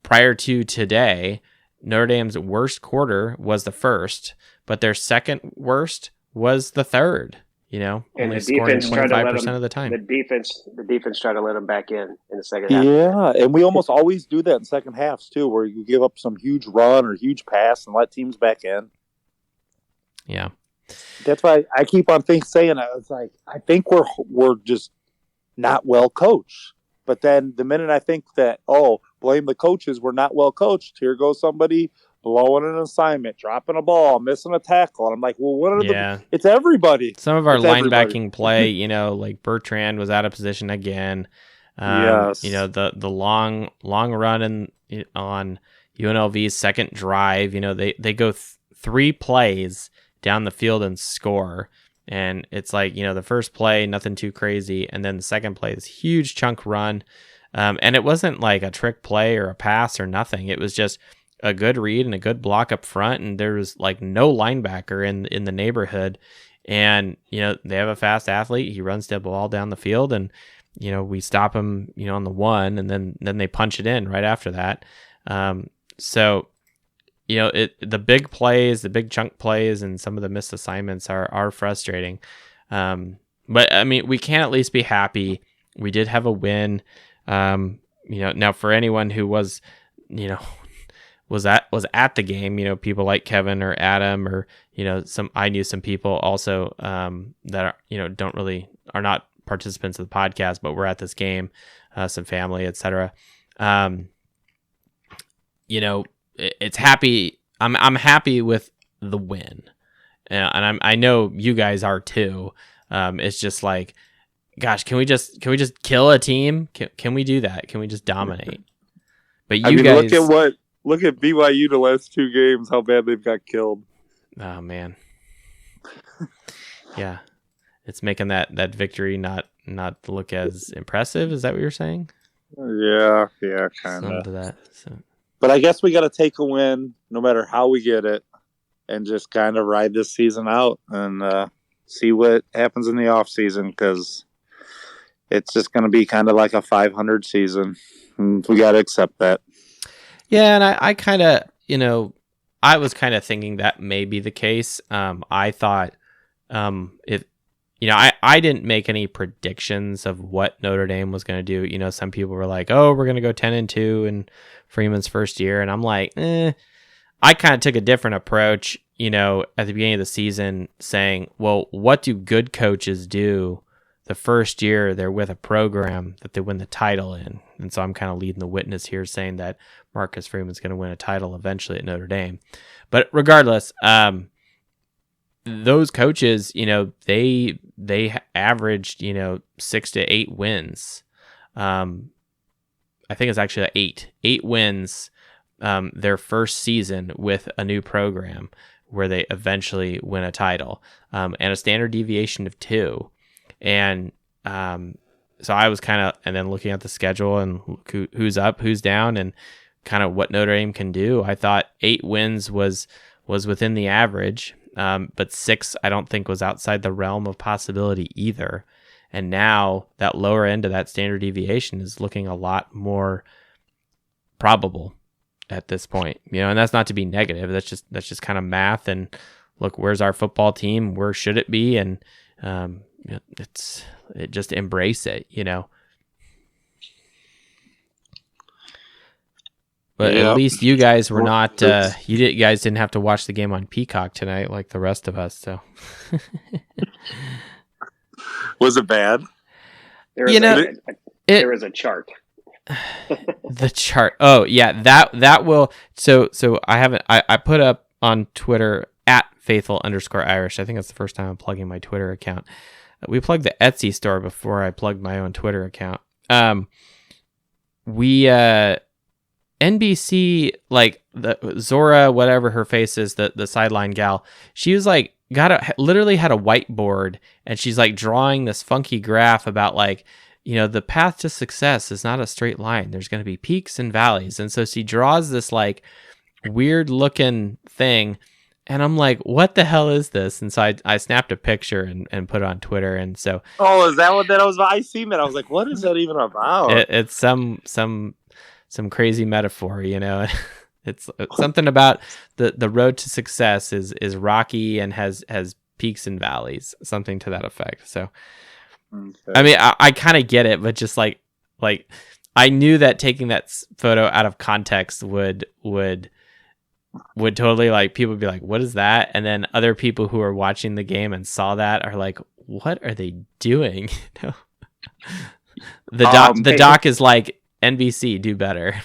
[SPEAKER 1] prior to today, Notre Dame's worst quarter was the first, but their second worst was the third.
[SPEAKER 6] And
[SPEAKER 1] only
[SPEAKER 6] the
[SPEAKER 1] scoring
[SPEAKER 6] defense tried to let
[SPEAKER 1] 25% of the time.
[SPEAKER 6] The defense tried to let them back in the second half.
[SPEAKER 5] Yeah, and we almost always do that in second halves too, where you give up some huge run or huge pass and let teams back in.
[SPEAKER 1] Yeah,
[SPEAKER 5] that's why I keep on saying I was like, I think we're just not well coached. But then the minute I think that, blame the coaches, we're not well coached. Here goes somebody blowing an assignment, dropping a ball, missing a tackle. And I'm like, well, what are it's everybody.
[SPEAKER 1] Some of our linebacking play, like Bertrand was out of position again.
[SPEAKER 5] Yes.
[SPEAKER 1] The long run on UNLV's second drive, they go 3 plays down the field and score. And it's like, the first play, nothing too crazy. And then the second play, this huge chunk run. And it wasn't like a trick play or a pass or nothing. It was just a good read and a good block up front, and there was like no linebacker in the neighborhood. And they have a fast athlete. He runs the ball down the field, and we stop him on the 1, and then they punch it in right after that. So the big plays, the big chunk plays, and some of the missed assignments are frustrating. But I mean, we can at least be happy we did have a win. Now for anyone who was was at the game, people like Kevin or Adam, or I knew some people also that are are not participants of the podcast, but were at this game, some family, etc. It's happy. I'm happy with the win, and I know you guys are too. It's just like, gosh, can we just kill a team? Can we do that? Can we just dominate? But you guys
[SPEAKER 5] look at BYU the last 2 games, how bad they've got killed.
[SPEAKER 1] Oh man. Yeah. It's making that victory not look as impressive. Is that what you're saying?
[SPEAKER 5] Yeah, kind
[SPEAKER 1] Some
[SPEAKER 5] of.
[SPEAKER 1] to that. So.
[SPEAKER 5] But I guess we got to take a win no matter how we get it, and just kind of ride this season out and see what happens in the off season, because it's just going to be kind of like a 500 season. And we got to accept that. Yeah,
[SPEAKER 1] and I kind of, I was kind of thinking that may be the case. I thought I didn't make any predictions of what Notre Dame was going to do. Some people were like, oh, we're going to go 10-2 in Freeman's first year. And I'm like, I kind of took a different approach, at the beginning of the season, saying, well, what do good coaches do the first year they're with a program that they win the title in? And so I'm kind of leading the witness here, saying that Marcus Freeman's going to win a title eventually at Notre Dame. But regardless, those coaches, they averaged, 6 to 8 wins. I think it's actually 8 wins their first season with a new program, where they eventually win a title, and a standard deviation of 2. And so I was kind of, and then looking at the schedule and who's up, who's down, and kind of what Notre Dame can do. I thought 8 wins was within the average, but 6 I don't think was outside the realm of possibility either. And now that lower end of that standard deviation is looking a lot more probable at this point, and that's not to be negative. That's just kind of math. And look, where's our football team? Where should it be? And it just embrace it, But at least you guys were not. You guys didn't have to watch the game on Peacock tonight like the rest of us. So,
[SPEAKER 5] was it bad?
[SPEAKER 6] There was a chart.
[SPEAKER 1] The chart. Oh yeah, that will. So I haven't. I put up on Twitter at @faithful_Irish. I think that's the first time I'm plugging my Twitter account. We plugged the Etsy store before I plugged my own Twitter account. NBC, like the Zora, whatever her face is, the sideline gal, she was like literally had a whiteboard, and she's like drawing this funky graph about like, the path to success is not a straight line. There's going to be peaks and valleys. And so she draws this like weird looking thing, and I'm like, what the hell is this? And so I snapped a picture and put it on Twitter. And so,
[SPEAKER 5] oh, is that what that was? I seen that. I was like, what is that even about?
[SPEAKER 1] It's some crazy metaphor, It's something about the road to success is rocky and has peaks and valleys, something to that effect. So, okay. I mean, I kind of get it, but just like I knew that taking that photo out of context would totally, like, people would be like, what is that? And then other people who are watching the game and saw that are like, what are they doing? The doc is like, NBC, do better.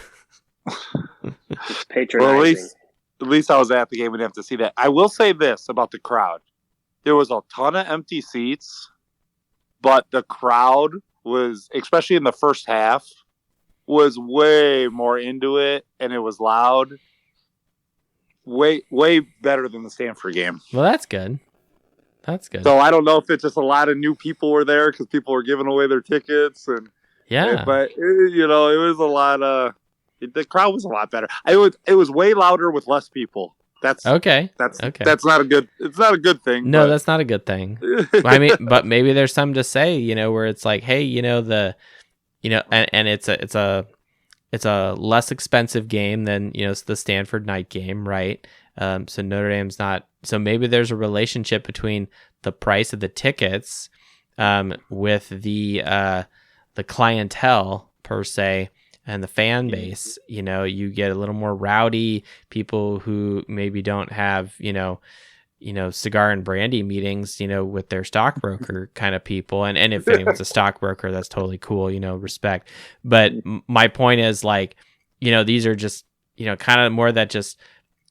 [SPEAKER 6] Patronizing.
[SPEAKER 5] Well, at least I was at the game and didn't have to see that. I will say this about the crowd. There was a ton of empty seats, but the crowd was, especially in the first half, was way more into it, and it was loud. Way better than the Stanford game.
[SPEAKER 1] Well, that's good.
[SPEAKER 5] So I don't know if it's just a lot of new people were there because people were giving away their tickets, and but it was a lot of the crowd was a lot better. It was way louder with less people. That's okay. That's not a good. It's not a good thing.
[SPEAKER 1] No, that's not a good thing. I mean, but maybe there's something to say, where it's like, hey, and it's a less expensive game than it's the Stanford night game, right? So Notre Dame's not. So maybe there's a relationship between the price of the tickets, with the clientele per se, and the fan base. You get a little more rowdy people who maybe don't have cigar and brandy meetings with their stockbroker kind of people, and if anyone's a stockbroker, that's totally cool, respect. But my point is, like, these are just kind of more that just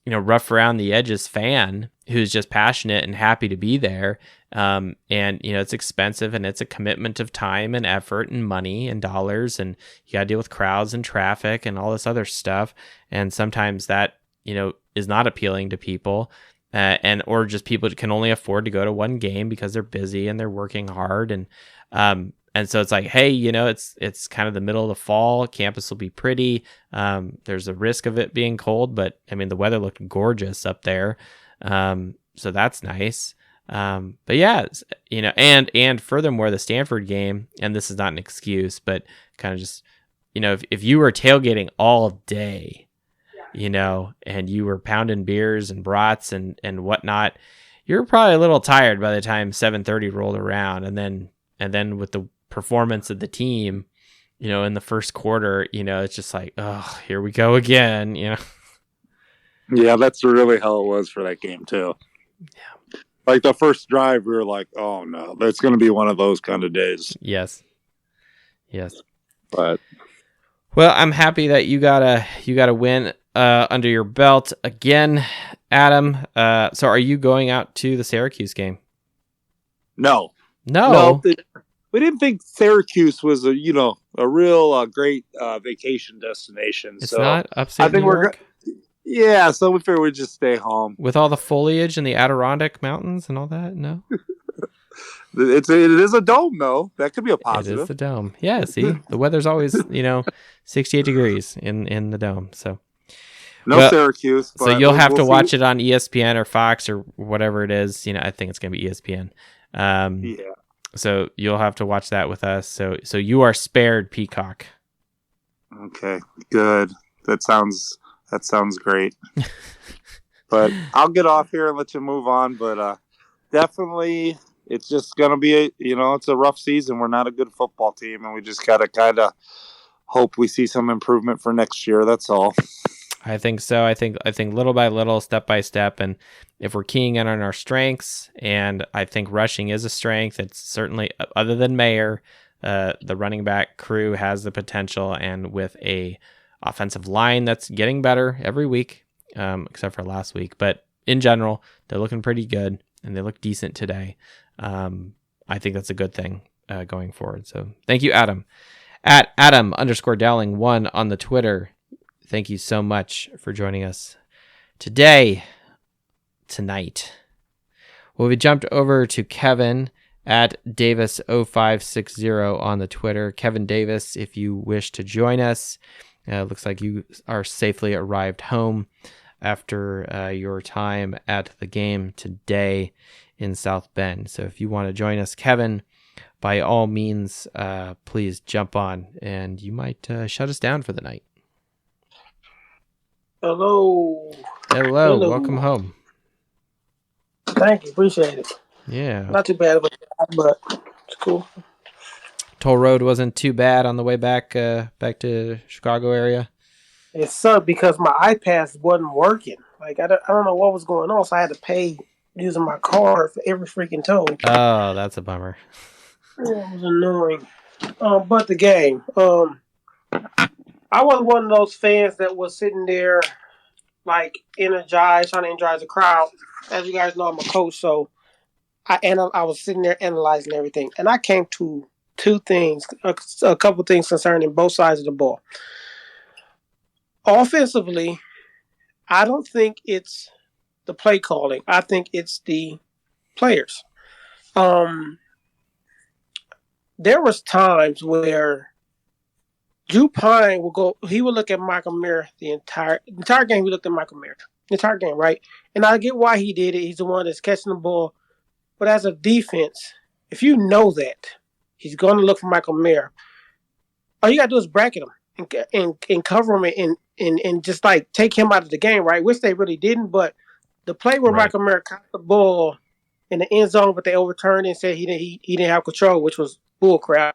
[SPEAKER 1] rough around the edges fan who's just passionate and happy to be there. And it's expensive, and it's a commitment of time and effort and money and dollars, and you got to deal with crowds and traffic and all this other stuff. And sometimes that, is not appealing to people, or just people can only afford to go to one game because they're busy and they're working hard. And so it's like, hey, it's kind of the middle of the fall. Campus will be pretty. There's a risk of it being cold, but I mean, the weather looked gorgeous up there. So that's nice. But yeah, and furthermore, the Stanford game, and this is not an excuse, but kind of just, if you were tailgating all day, and you were pounding beers and brats and whatnot, you're probably a little tired by the time 7:30 rolled around. And then with the performance of the team, in the first quarter, it's just like, oh, here we go again,
[SPEAKER 5] Yeah, that's really how it was for that game too. Yeah. Like the first drive, we were like, oh no, that's going to be one of those kind of days.
[SPEAKER 1] Yes.
[SPEAKER 5] But
[SPEAKER 1] well, I'm happy that you got a win under your belt again, Adam. So are you going out to the Syracuse game?
[SPEAKER 5] No. We didn't think Syracuse was a real great vacation destination.
[SPEAKER 1] It's
[SPEAKER 5] so
[SPEAKER 1] not upstate
[SPEAKER 5] I think
[SPEAKER 1] New York?
[SPEAKER 5] Yeah, so we figured we'd just stay home.
[SPEAKER 1] With all the foliage in the Adirondack Mountains and all that? No?
[SPEAKER 5] It is a dome, though. That could be a positive.
[SPEAKER 1] It is the dome. Yeah, see? The weather's always, 68 degrees in the dome. So
[SPEAKER 5] no Syracuse.
[SPEAKER 1] So you'll have to watch it on ESPN or Fox or whatever it is. I think it's going to be ESPN.
[SPEAKER 5] Yeah.
[SPEAKER 1] So you'll have to watch that with us. So you are spared, Peacock.
[SPEAKER 5] Okay, good. That sounds great. But I'll get off here and let you move on. But definitely, it's just gonna be it's a rough season. We're not a good football team, and we just gotta kind of hope we see some improvement for next year. That's all.
[SPEAKER 1] I think so. I think little by little, step by step, and if we're keying in on our strengths, and I think rushing is a strength. It's certainly, other than Mayer, the running back crew has the potential, and with a offensive line that's getting better every week, except for last week. But in general, they're looking pretty good, and they look decent today. I think that's a good thing going forward. So thank you, Adam. At Adam_Dowling1 on the Twitter. Thank you so much for joining us tonight. Well, we jumped over to Kevin at Davis0560 on the Twitter. Kevin Davis, if you wish to join us, looks like you are safely arrived home after your time at the game today in South Bend. So if you want to join us, Kevin, by all means, please jump on, and you might shut us down for the night.
[SPEAKER 7] Hello.
[SPEAKER 1] Welcome home.
[SPEAKER 7] Thank you. Appreciate it.
[SPEAKER 1] Yeah.
[SPEAKER 7] Not too bad of a job, but it's cool.
[SPEAKER 1] Toll road wasn't too bad on the way back to Chicago area.
[SPEAKER 7] It sucked because my iPads wasn't working. Like I don't know what was going on, so I had to pay using my card for every freaking toll.
[SPEAKER 1] Oh, that's a bummer.
[SPEAKER 7] Yeah, it was annoying. But the game. I wasn't one of those fans that was sitting there like energized, trying to energize the crowd. As you guys know, I'm a coach, so I was sitting there analyzing everything, and I came to two things, a couple things concerning both sides of the ball. Offensively, I don't think it's the play calling. I think it's the players. There was times where Drew Pine would look at Michael Mayer the entire game. He looked at Michael Mayer the entire game, right? And I get why he did it. He's the one that's catching the ball. But as a defense, if you know that he's going to look for Michael Mayer, all you got to do is bracket him and cover him and just like take him out of the game, right? Which they really didn't. But the play where Michael Mayer caught the ball in the end zone, but they overturned it and said he didn't have control, which was bullcrap.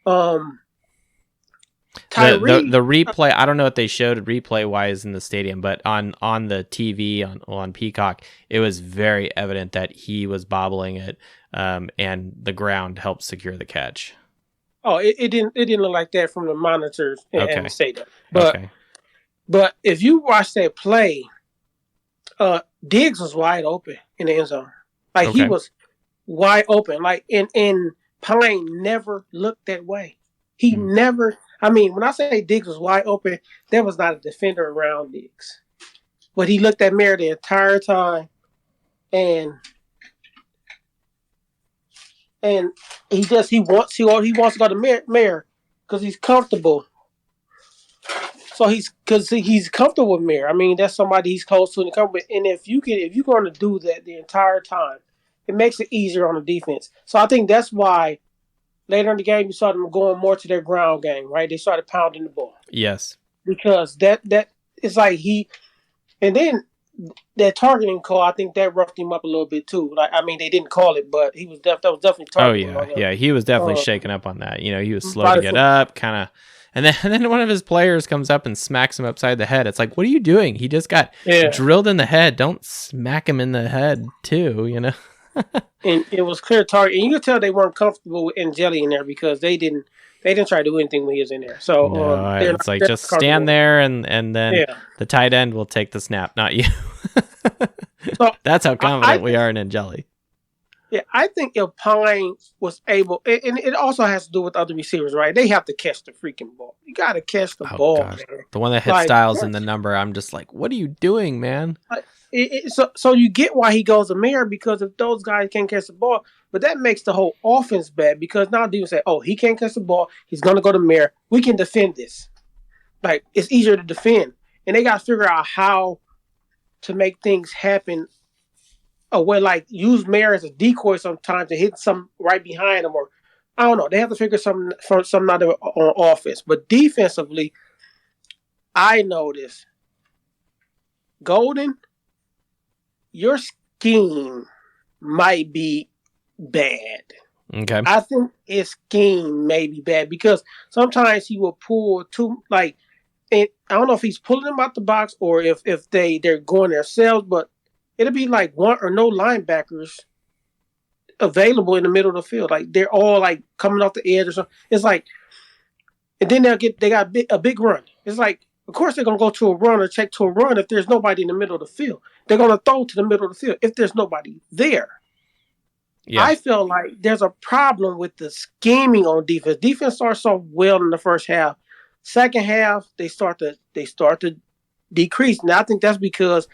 [SPEAKER 1] The replay, I don't know what they showed replay wise in the stadium, but on the TV on Peacock, it was very evident that he was bobbling it, and the ground helped secure the catch.
[SPEAKER 7] Oh, it didn't look like that from the monitors in the stadium. But if you watch that play, Diggs was wide open in the end zone. Like he was wide open. Like and Pine never looked that way. He never. I mean, when I say Diggs was wide open, there was not a defender around Diggs. But he looked at Mayer the entire time, and he wants to go to Mayer because he's comfortable. So he's comfortable with Mayer. I mean, that's somebody he's close to and comfortable. And if you're going to do that the entire time, it makes it easier on the defense. So I think that's why later in the game, you saw them going more to their ground game, right? They started pounding the ball.
[SPEAKER 1] Yes.
[SPEAKER 7] Because that it's like and then that targeting call, I think that roughed him up a little bit too. Like, I mean, they didn't call it, but he was definitely targeting.
[SPEAKER 1] Oh yeah, he was definitely shaken up on that. He was slow to get up, kind of, and then one of his players comes up and smacks him upside the head. It's like, what are you doing? He just got drilled in the head. Don't smack him in the head too,
[SPEAKER 7] And it was clear target, and you could tell they weren't comfortable with Angeli in there because they didn't try to do anything when he was in there. So
[SPEAKER 1] it's like just stand there, and then the tight end will take the snap, not you.
[SPEAKER 7] So
[SPEAKER 1] that's how confident we are in Angeli.
[SPEAKER 7] Yeah, I think if Pine was able, and it also has to do with other receivers, right? They have to catch the freaking ball. You got to catch the
[SPEAKER 1] Oh
[SPEAKER 7] ball,
[SPEAKER 1] gosh,
[SPEAKER 7] man.
[SPEAKER 1] the one that hit
[SPEAKER 7] Like,
[SPEAKER 1] Styles in the number. I'm just like, what are you doing, man?
[SPEAKER 7] so you get why he goes to Mayor, because if those guys can't catch the ball, but that makes the whole offense bad, because now people say, oh, he can't catch the ball, he's going to go to Mayor. We can defend this. Like, it's easier to defend. And they got to figure out how to make things happen. Where like use Mayor as a decoy sometimes to hit some right behind them, or I don't know. They have to figure something out on offense. But defensively, I noticed Golden, your scheme might be bad.
[SPEAKER 1] Okay.
[SPEAKER 7] I think his scheme may be bad because sometimes he will pull too like, and I don't know if he's pulling them out the box or if they're going themselves, but it'll be like one or no linebackers available in the middle of the field. Like they're all like coming off the edge or something. It's like, and then they got a big run. It's like, of course they're gonna go to a run or check to a run if there's nobody in the middle of the field. They're gonna throw to the middle of the field if there's nobody there. Yeah. I feel like there's a problem with the scheming on defense. Defense starts off well in the first half. Second half, they start to decrease. Now I think that's because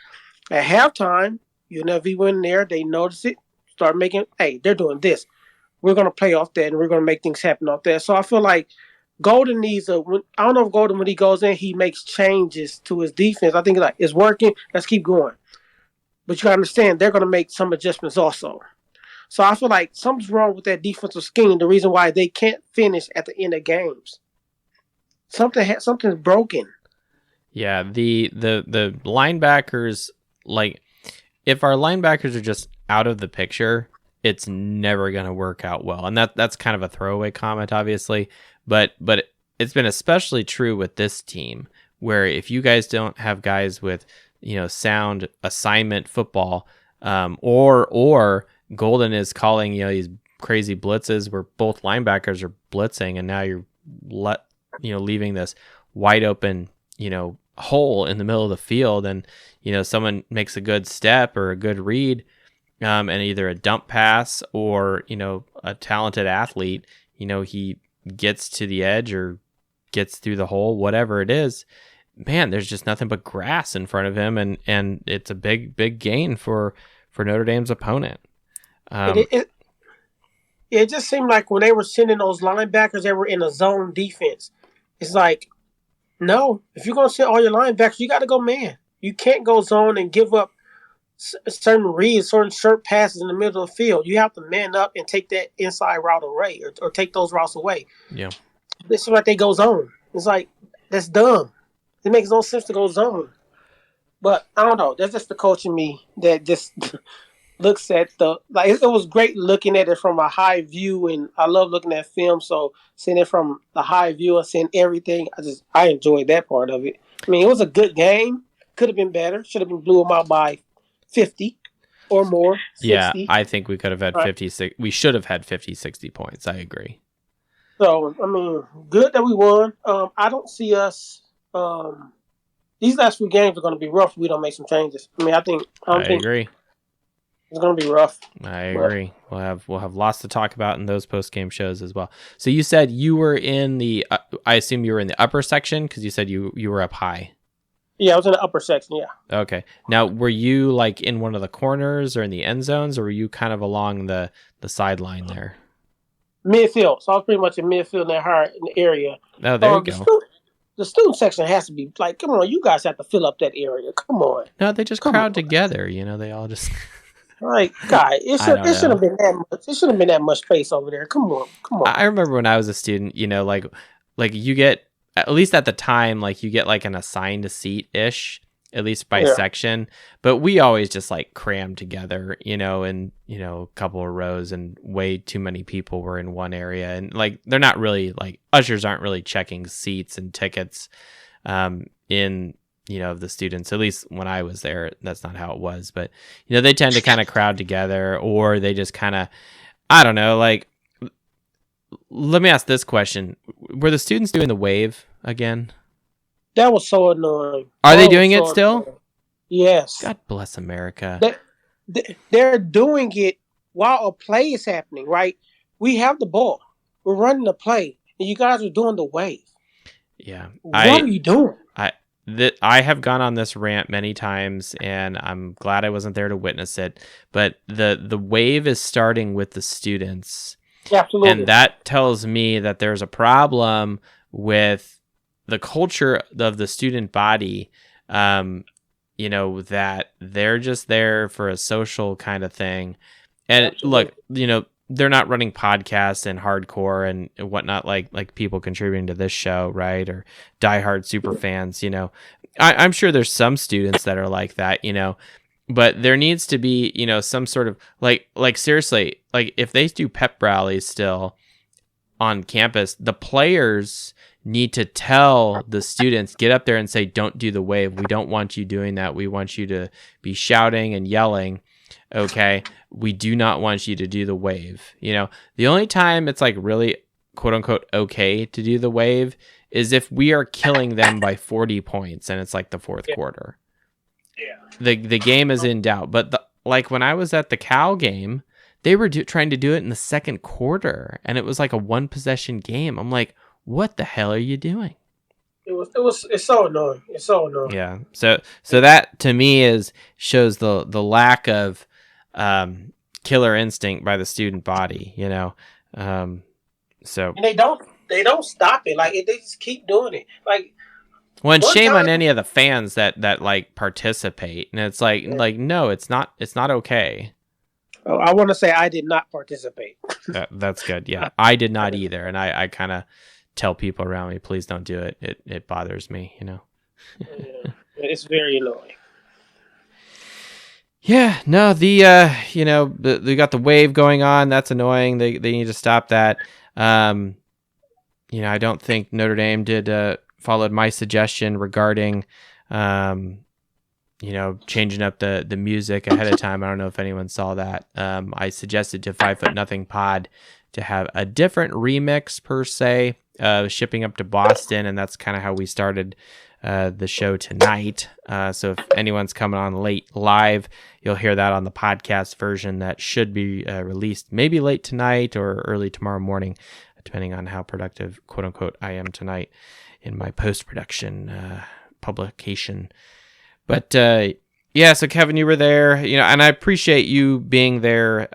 [SPEAKER 7] at halftime, UNLV went in there, they noticed it, start making, hey, they're doing this. We're going to play off that, and we're going to make things happen off that. So I feel like Golden needs I don't know if Golden, when he goes in, he makes changes to his defense. I think like, it's working, let's keep going. But you got to understand, they're going to make some adjustments also. So I feel like something's wrong with that defensive scheme, the reason why they can't finish at the end of games. Something's broken.
[SPEAKER 1] Yeah, the linebackers, like, if our linebackers are just out of the picture, it's never going to work out well. And that's kind of a throwaway comment, obviously, but it's been especially true with this team, where if you guys don't have guys with, sound assignment football, or Golden is calling, these crazy blitzes where both linebackers are blitzing, and now you're leaving this wide open, hole in the middle of the field, and someone makes a good step or a good read, and either a dump pass or a talented athlete, he gets to the edge or gets through the hole, whatever it is, man, there's just nothing but grass in front of him, and it's a big gain for Notre Dame's opponent.
[SPEAKER 7] It just seemed like when they were sending those linebackers, they were in a zone defense. It's like, no, if you're going to send all your linebackers, you got to go man. You can't go zone and give up certain reads, certain short passes in the middle of the field. You have to man up and take that inside route away or take those routes away.
[SPEAKER 1] Yeah.
[SPEAKER 7] It's like they go zone. It's like, that's dumb. It makes no sense to go zone. But I don't know. That's just the coach in me that just looks at it was great looking at it from a high view, and I love looking at film. So seeing it from the high view and seeing everything, I enjoyed that part of it. I mean, it was a good game. Could have been better. Should have been blew them out by 50 or more. 60.
[SPEAKER 1] Yeah, I think we could have had 50. We should have had 50, 60 points. I agree.
[SPEAKER 7] So I mean, good that we won. I don't see us. These last few games are going to be rough if we don't make some changes. I mean, I agree. It's going to be rough.
[SPEAKER 1] I agree. We'll have lots to talk about in those post-game shows as well. So you said you were in the I assume you were in the upper section, because you said you were up high.
[SPEAKER 7] Yeah, I was in the upper section, yeah.
[SPEAKER 1] Okay. Now, were you like in one of the corners or in the end zones, or were you kind of along the sideline there?
[SPEAKER 7] Midfield. So I was pretty much in midfield in that area.
[SPEAKER 1] Oh, there you go.
[SPEAKER 7] The student section has to be like, come on, you guys have to fill up that area. Come on.
[SPEAKER 1] No, they just crowd together. They all just...
[SPEAKER 7] Like, guy, it shouldn't have been that much. It shouldn't have been that much space over there. Come on.
[SPEAKER 1] I remember when I was a student, like you get, at least at the time, like you get like an assigned seat ish, at least by section. But we always just like crammed together, in a couple of rows, and way too many people were in one area, and like they're not really like ushers aren't really checking seats and tickets, in the students, at least when I was there, that's not how it was. But, they tend to kind of crowd together, or they just kind of, I don't know, like, let me ask this question. Were the students doing the wave again?
[SPEAKER 7] That was so annoying.
[SPEAKER 1] Are they doing it still?
[SPEAKER 7] Annoying. Yes.
[SPEAKER 1] God bless America.
[SPEAKER 7] They're doing it while a play is happening, right? We have the ball. We're running the play, and you guys are doing the wave.
[SPEAKER 1] Yeah.
[SPEAKER 7] What are you doing?
[SPEAKER 1] I have gone on this rant many times, and I'm glad I wasn't there to witness it. But the wave is starting with the students.
[SPEAKER 7] Absolutely.
[SPEAKER 1] And that tells me that there's a problem with the culture of the student body, that they're just there for a social kind of thing. And
[SPEAKER 7] Absolutely.
[SPEAKER 1] look, they're not running podcasts and hardcore and whatnot like people contributing to this show, right? Or diehard super fans, I'm sure there's some students that are like that, but there needs to be, some sort of like seriously, like if they do pep rallies still on campus, the players need to tell the students, get up there and say, don't do the wave. We don't want you doing that. We want you to be shouting and yelling. Okay. We do not want you to do the wave. The only time it's like really quote unquote okay to do the wave is if we are killing them by 40 points and it's like the fourth quarter.
[SPEAKER 7] Yeah.
[SPEAKER 1] The game is in doubt. But like when I was at the Cal game, they were trying to do it in the second quarter, and it was like a one possession game. I'm like, what the hell are you doing?
[SPEAKER 7] It's so annoying. It's so annoying.
[SPEAKER 1] Yeah. So that to me shows the lack of killer instinct by the student body, so
[SPEAKER 7] And they don't stop it. Like they just keep doing it. Like
[SPEAKER 1] well, shame on any of the fans that like participate, and it's like no, it's not okay.
[SPEAKER 7] Oh, I want to say I did not participate.
[SPEAKER 1] That's good. Yeah, I did not either, and I kind of tell people around me, please don't do it. It bothers me,
[SPEAKER 7] Yeah, it's very annoying.
[SPEAKER 1] Yeah, no, they got the wave going on. That's annoying. They need to stop that. I don't think Notre Dame did followed my suggestion regarding, changing up the music ahead of time. I don't know if anyone saw that. I suggested to 5 Foot Nothing Pod to have a different remix per se, shipping up to Boston, and that's kind of how we started the show tonight. So if anyone's coming on late live, you'll hear that on the podcast version that should be released maybe late tonight or early tomorrow morning, depending on how productive, quote unquote, I am tonight in my post-production publication. But yeah, so Kevin, you were there, and I appreciate you being there,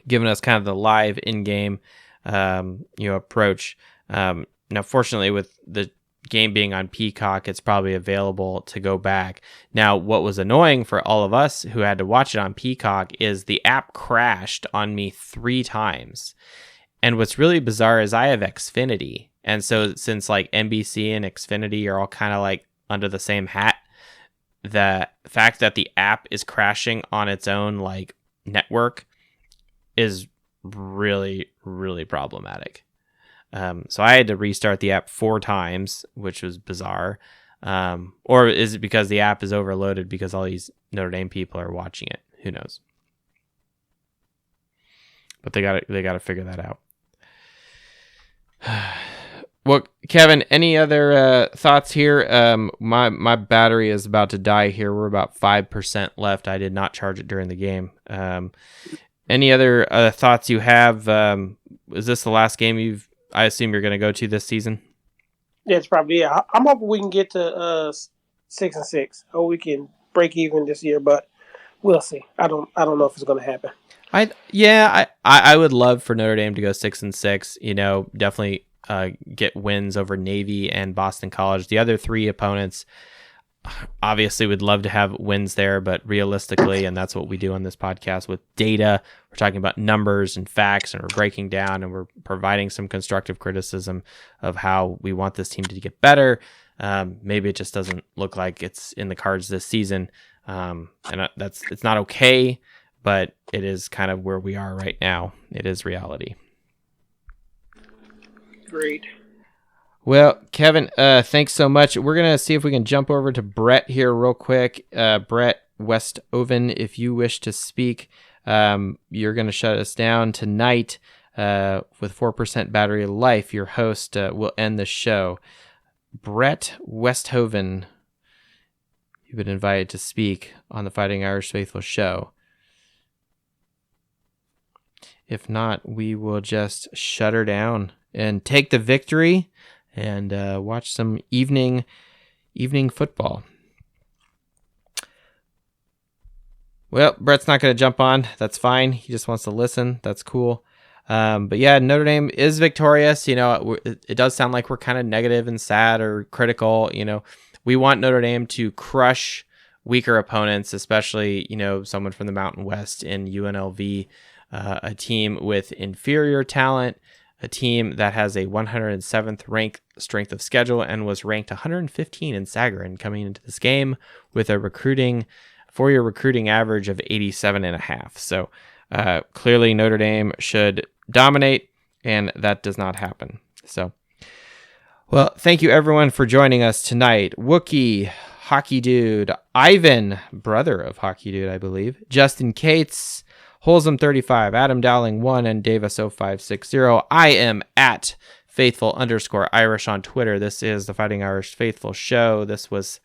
[SPEAKER 1] giving us kind of the live in-game approach. Now, fortunately, with the game being on Peacock, it's probably available to go back. Now, what was annoying for all of us who had to watch it on Peacock is the app crashed on me 3 times. And what's really bizarre is I have Xfinity. And so since like NBC and Xfinity are all kind of like under the same hat, the fact that the app is crashing on its own like network is really, really problematic. So I had to restart the app 4 times, which was bizarre. Or is it because the app is overloaded because all these Notre Dame people are watching it? Who knows? But they got to figure that out. Well, Kevin, any other thoughts here? My battery is about to die here. We're about 5% left. I did not charge it during the game. Any other thoughts you have? Is this the last game I assume you're going to go to this season?
[SPEAKER 7] Yeah, it's probably, yeah. I'm hoping we can get to 6-6, or we can break even this year, but we'll see. I don't know if it's going to happen.
[SPEAKER 1] I would love for Notre Dame to go 6-6. Definitely get wins over Navy and Boston College. The other 3 opponents, obviously, would love to have wins there, but realistically, and that's what we do on this podcast with data, we're talking about numbers and facts, and we're breaking down and we're providing some constructive criticism of how we want this team to get better. Maybe it just doesn't look like it's in the cards this season, and it's not okay, but it is kind of where we are right now. It is reality.
[SPEAKER 7] Great.
[SPEAKER 1] Well, Kevin, thanks so much. We're going to see if we can jump over to Brett here real quick. Brett Westoven, if you wish to speak, you're going to shut us down tonight with 4% battery life. Your host will end the show. Brett Westhoven, you've been invited to speak on the Fighting Irish Faithful show. If not, we will just shut her down and take the victory and watch some evening football. Well, Brett's not going to jump on. That's fine. He just wants to listen. That's cool. But yeah, Notre Dame is victorious. It does sound like we're kind of negative and sad or critical. We want Notre Dame to crush weaker opponents, especially, someone from the Mountain West in UNLV, a team with inferior talent, a team that has a 107th ranked strength of schedule and was ranked 115 in Sagarin coming into this game with a four-year recruiting average of 87.5. So clearly Notre Dame should dominate, and that does not happen. So, well, thank you everyone for joining us tonight. Wookie, Hockey Dude, Ivan, brother of Hockey Dude, I believe, Justin Cates, Holsum35, Adam Dowling 1, and Davis0560. I am at Faithful_Irish on Twitter. This is the Fighting Irish Faithful Show. This was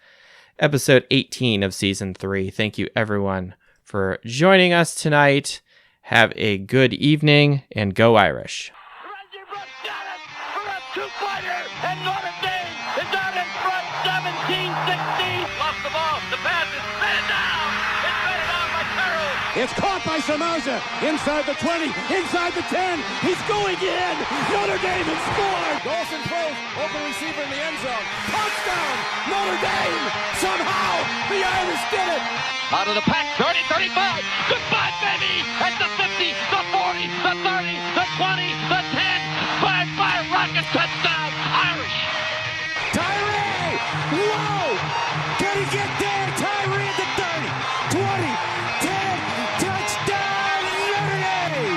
[SPEAKER 1] episode 18 of season 3. Thank you everyone for joining us tonight. Have a good evening and go Irish.
[SPEAKER 8] Reggie Brooks got it for a two-pointer, and Notre Dame is out in front 17-16. Lost the ball. The pass is batted down. It's batted down by Carroll.
[SPEAKER 9] It's caught by Samaja. Inside the 20, inside the 10. He's going in. Notre Dame has scored. Golson throws. Open receiver in the end zone. Touchdown. Notre Dame. Somehow the Irish did it.
[SPEAKER 8] Out of the pack, 30, 35. Goodbye, baby. At the 50, the 40, the 30, the 20, the 10. 5-5 rocket touchdown. Irish.
[SPEAKER 9] Tyree. Whoa. Can he get there? Tyree at the 30, 20, 10. Touchdown, Notre Dame.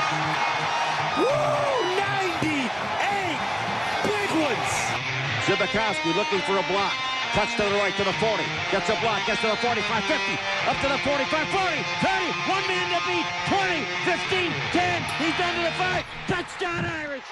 [SPEAKER 9] Woo. 98. Big ones. Zibikowski looking for a block. Cuts to the right to the 40. Gets a block. Gets to the 45, 50. Up to the 45, 40, 30. One man to beat. 20, 15, 10. He's down to the 5. Touchdown, Irish.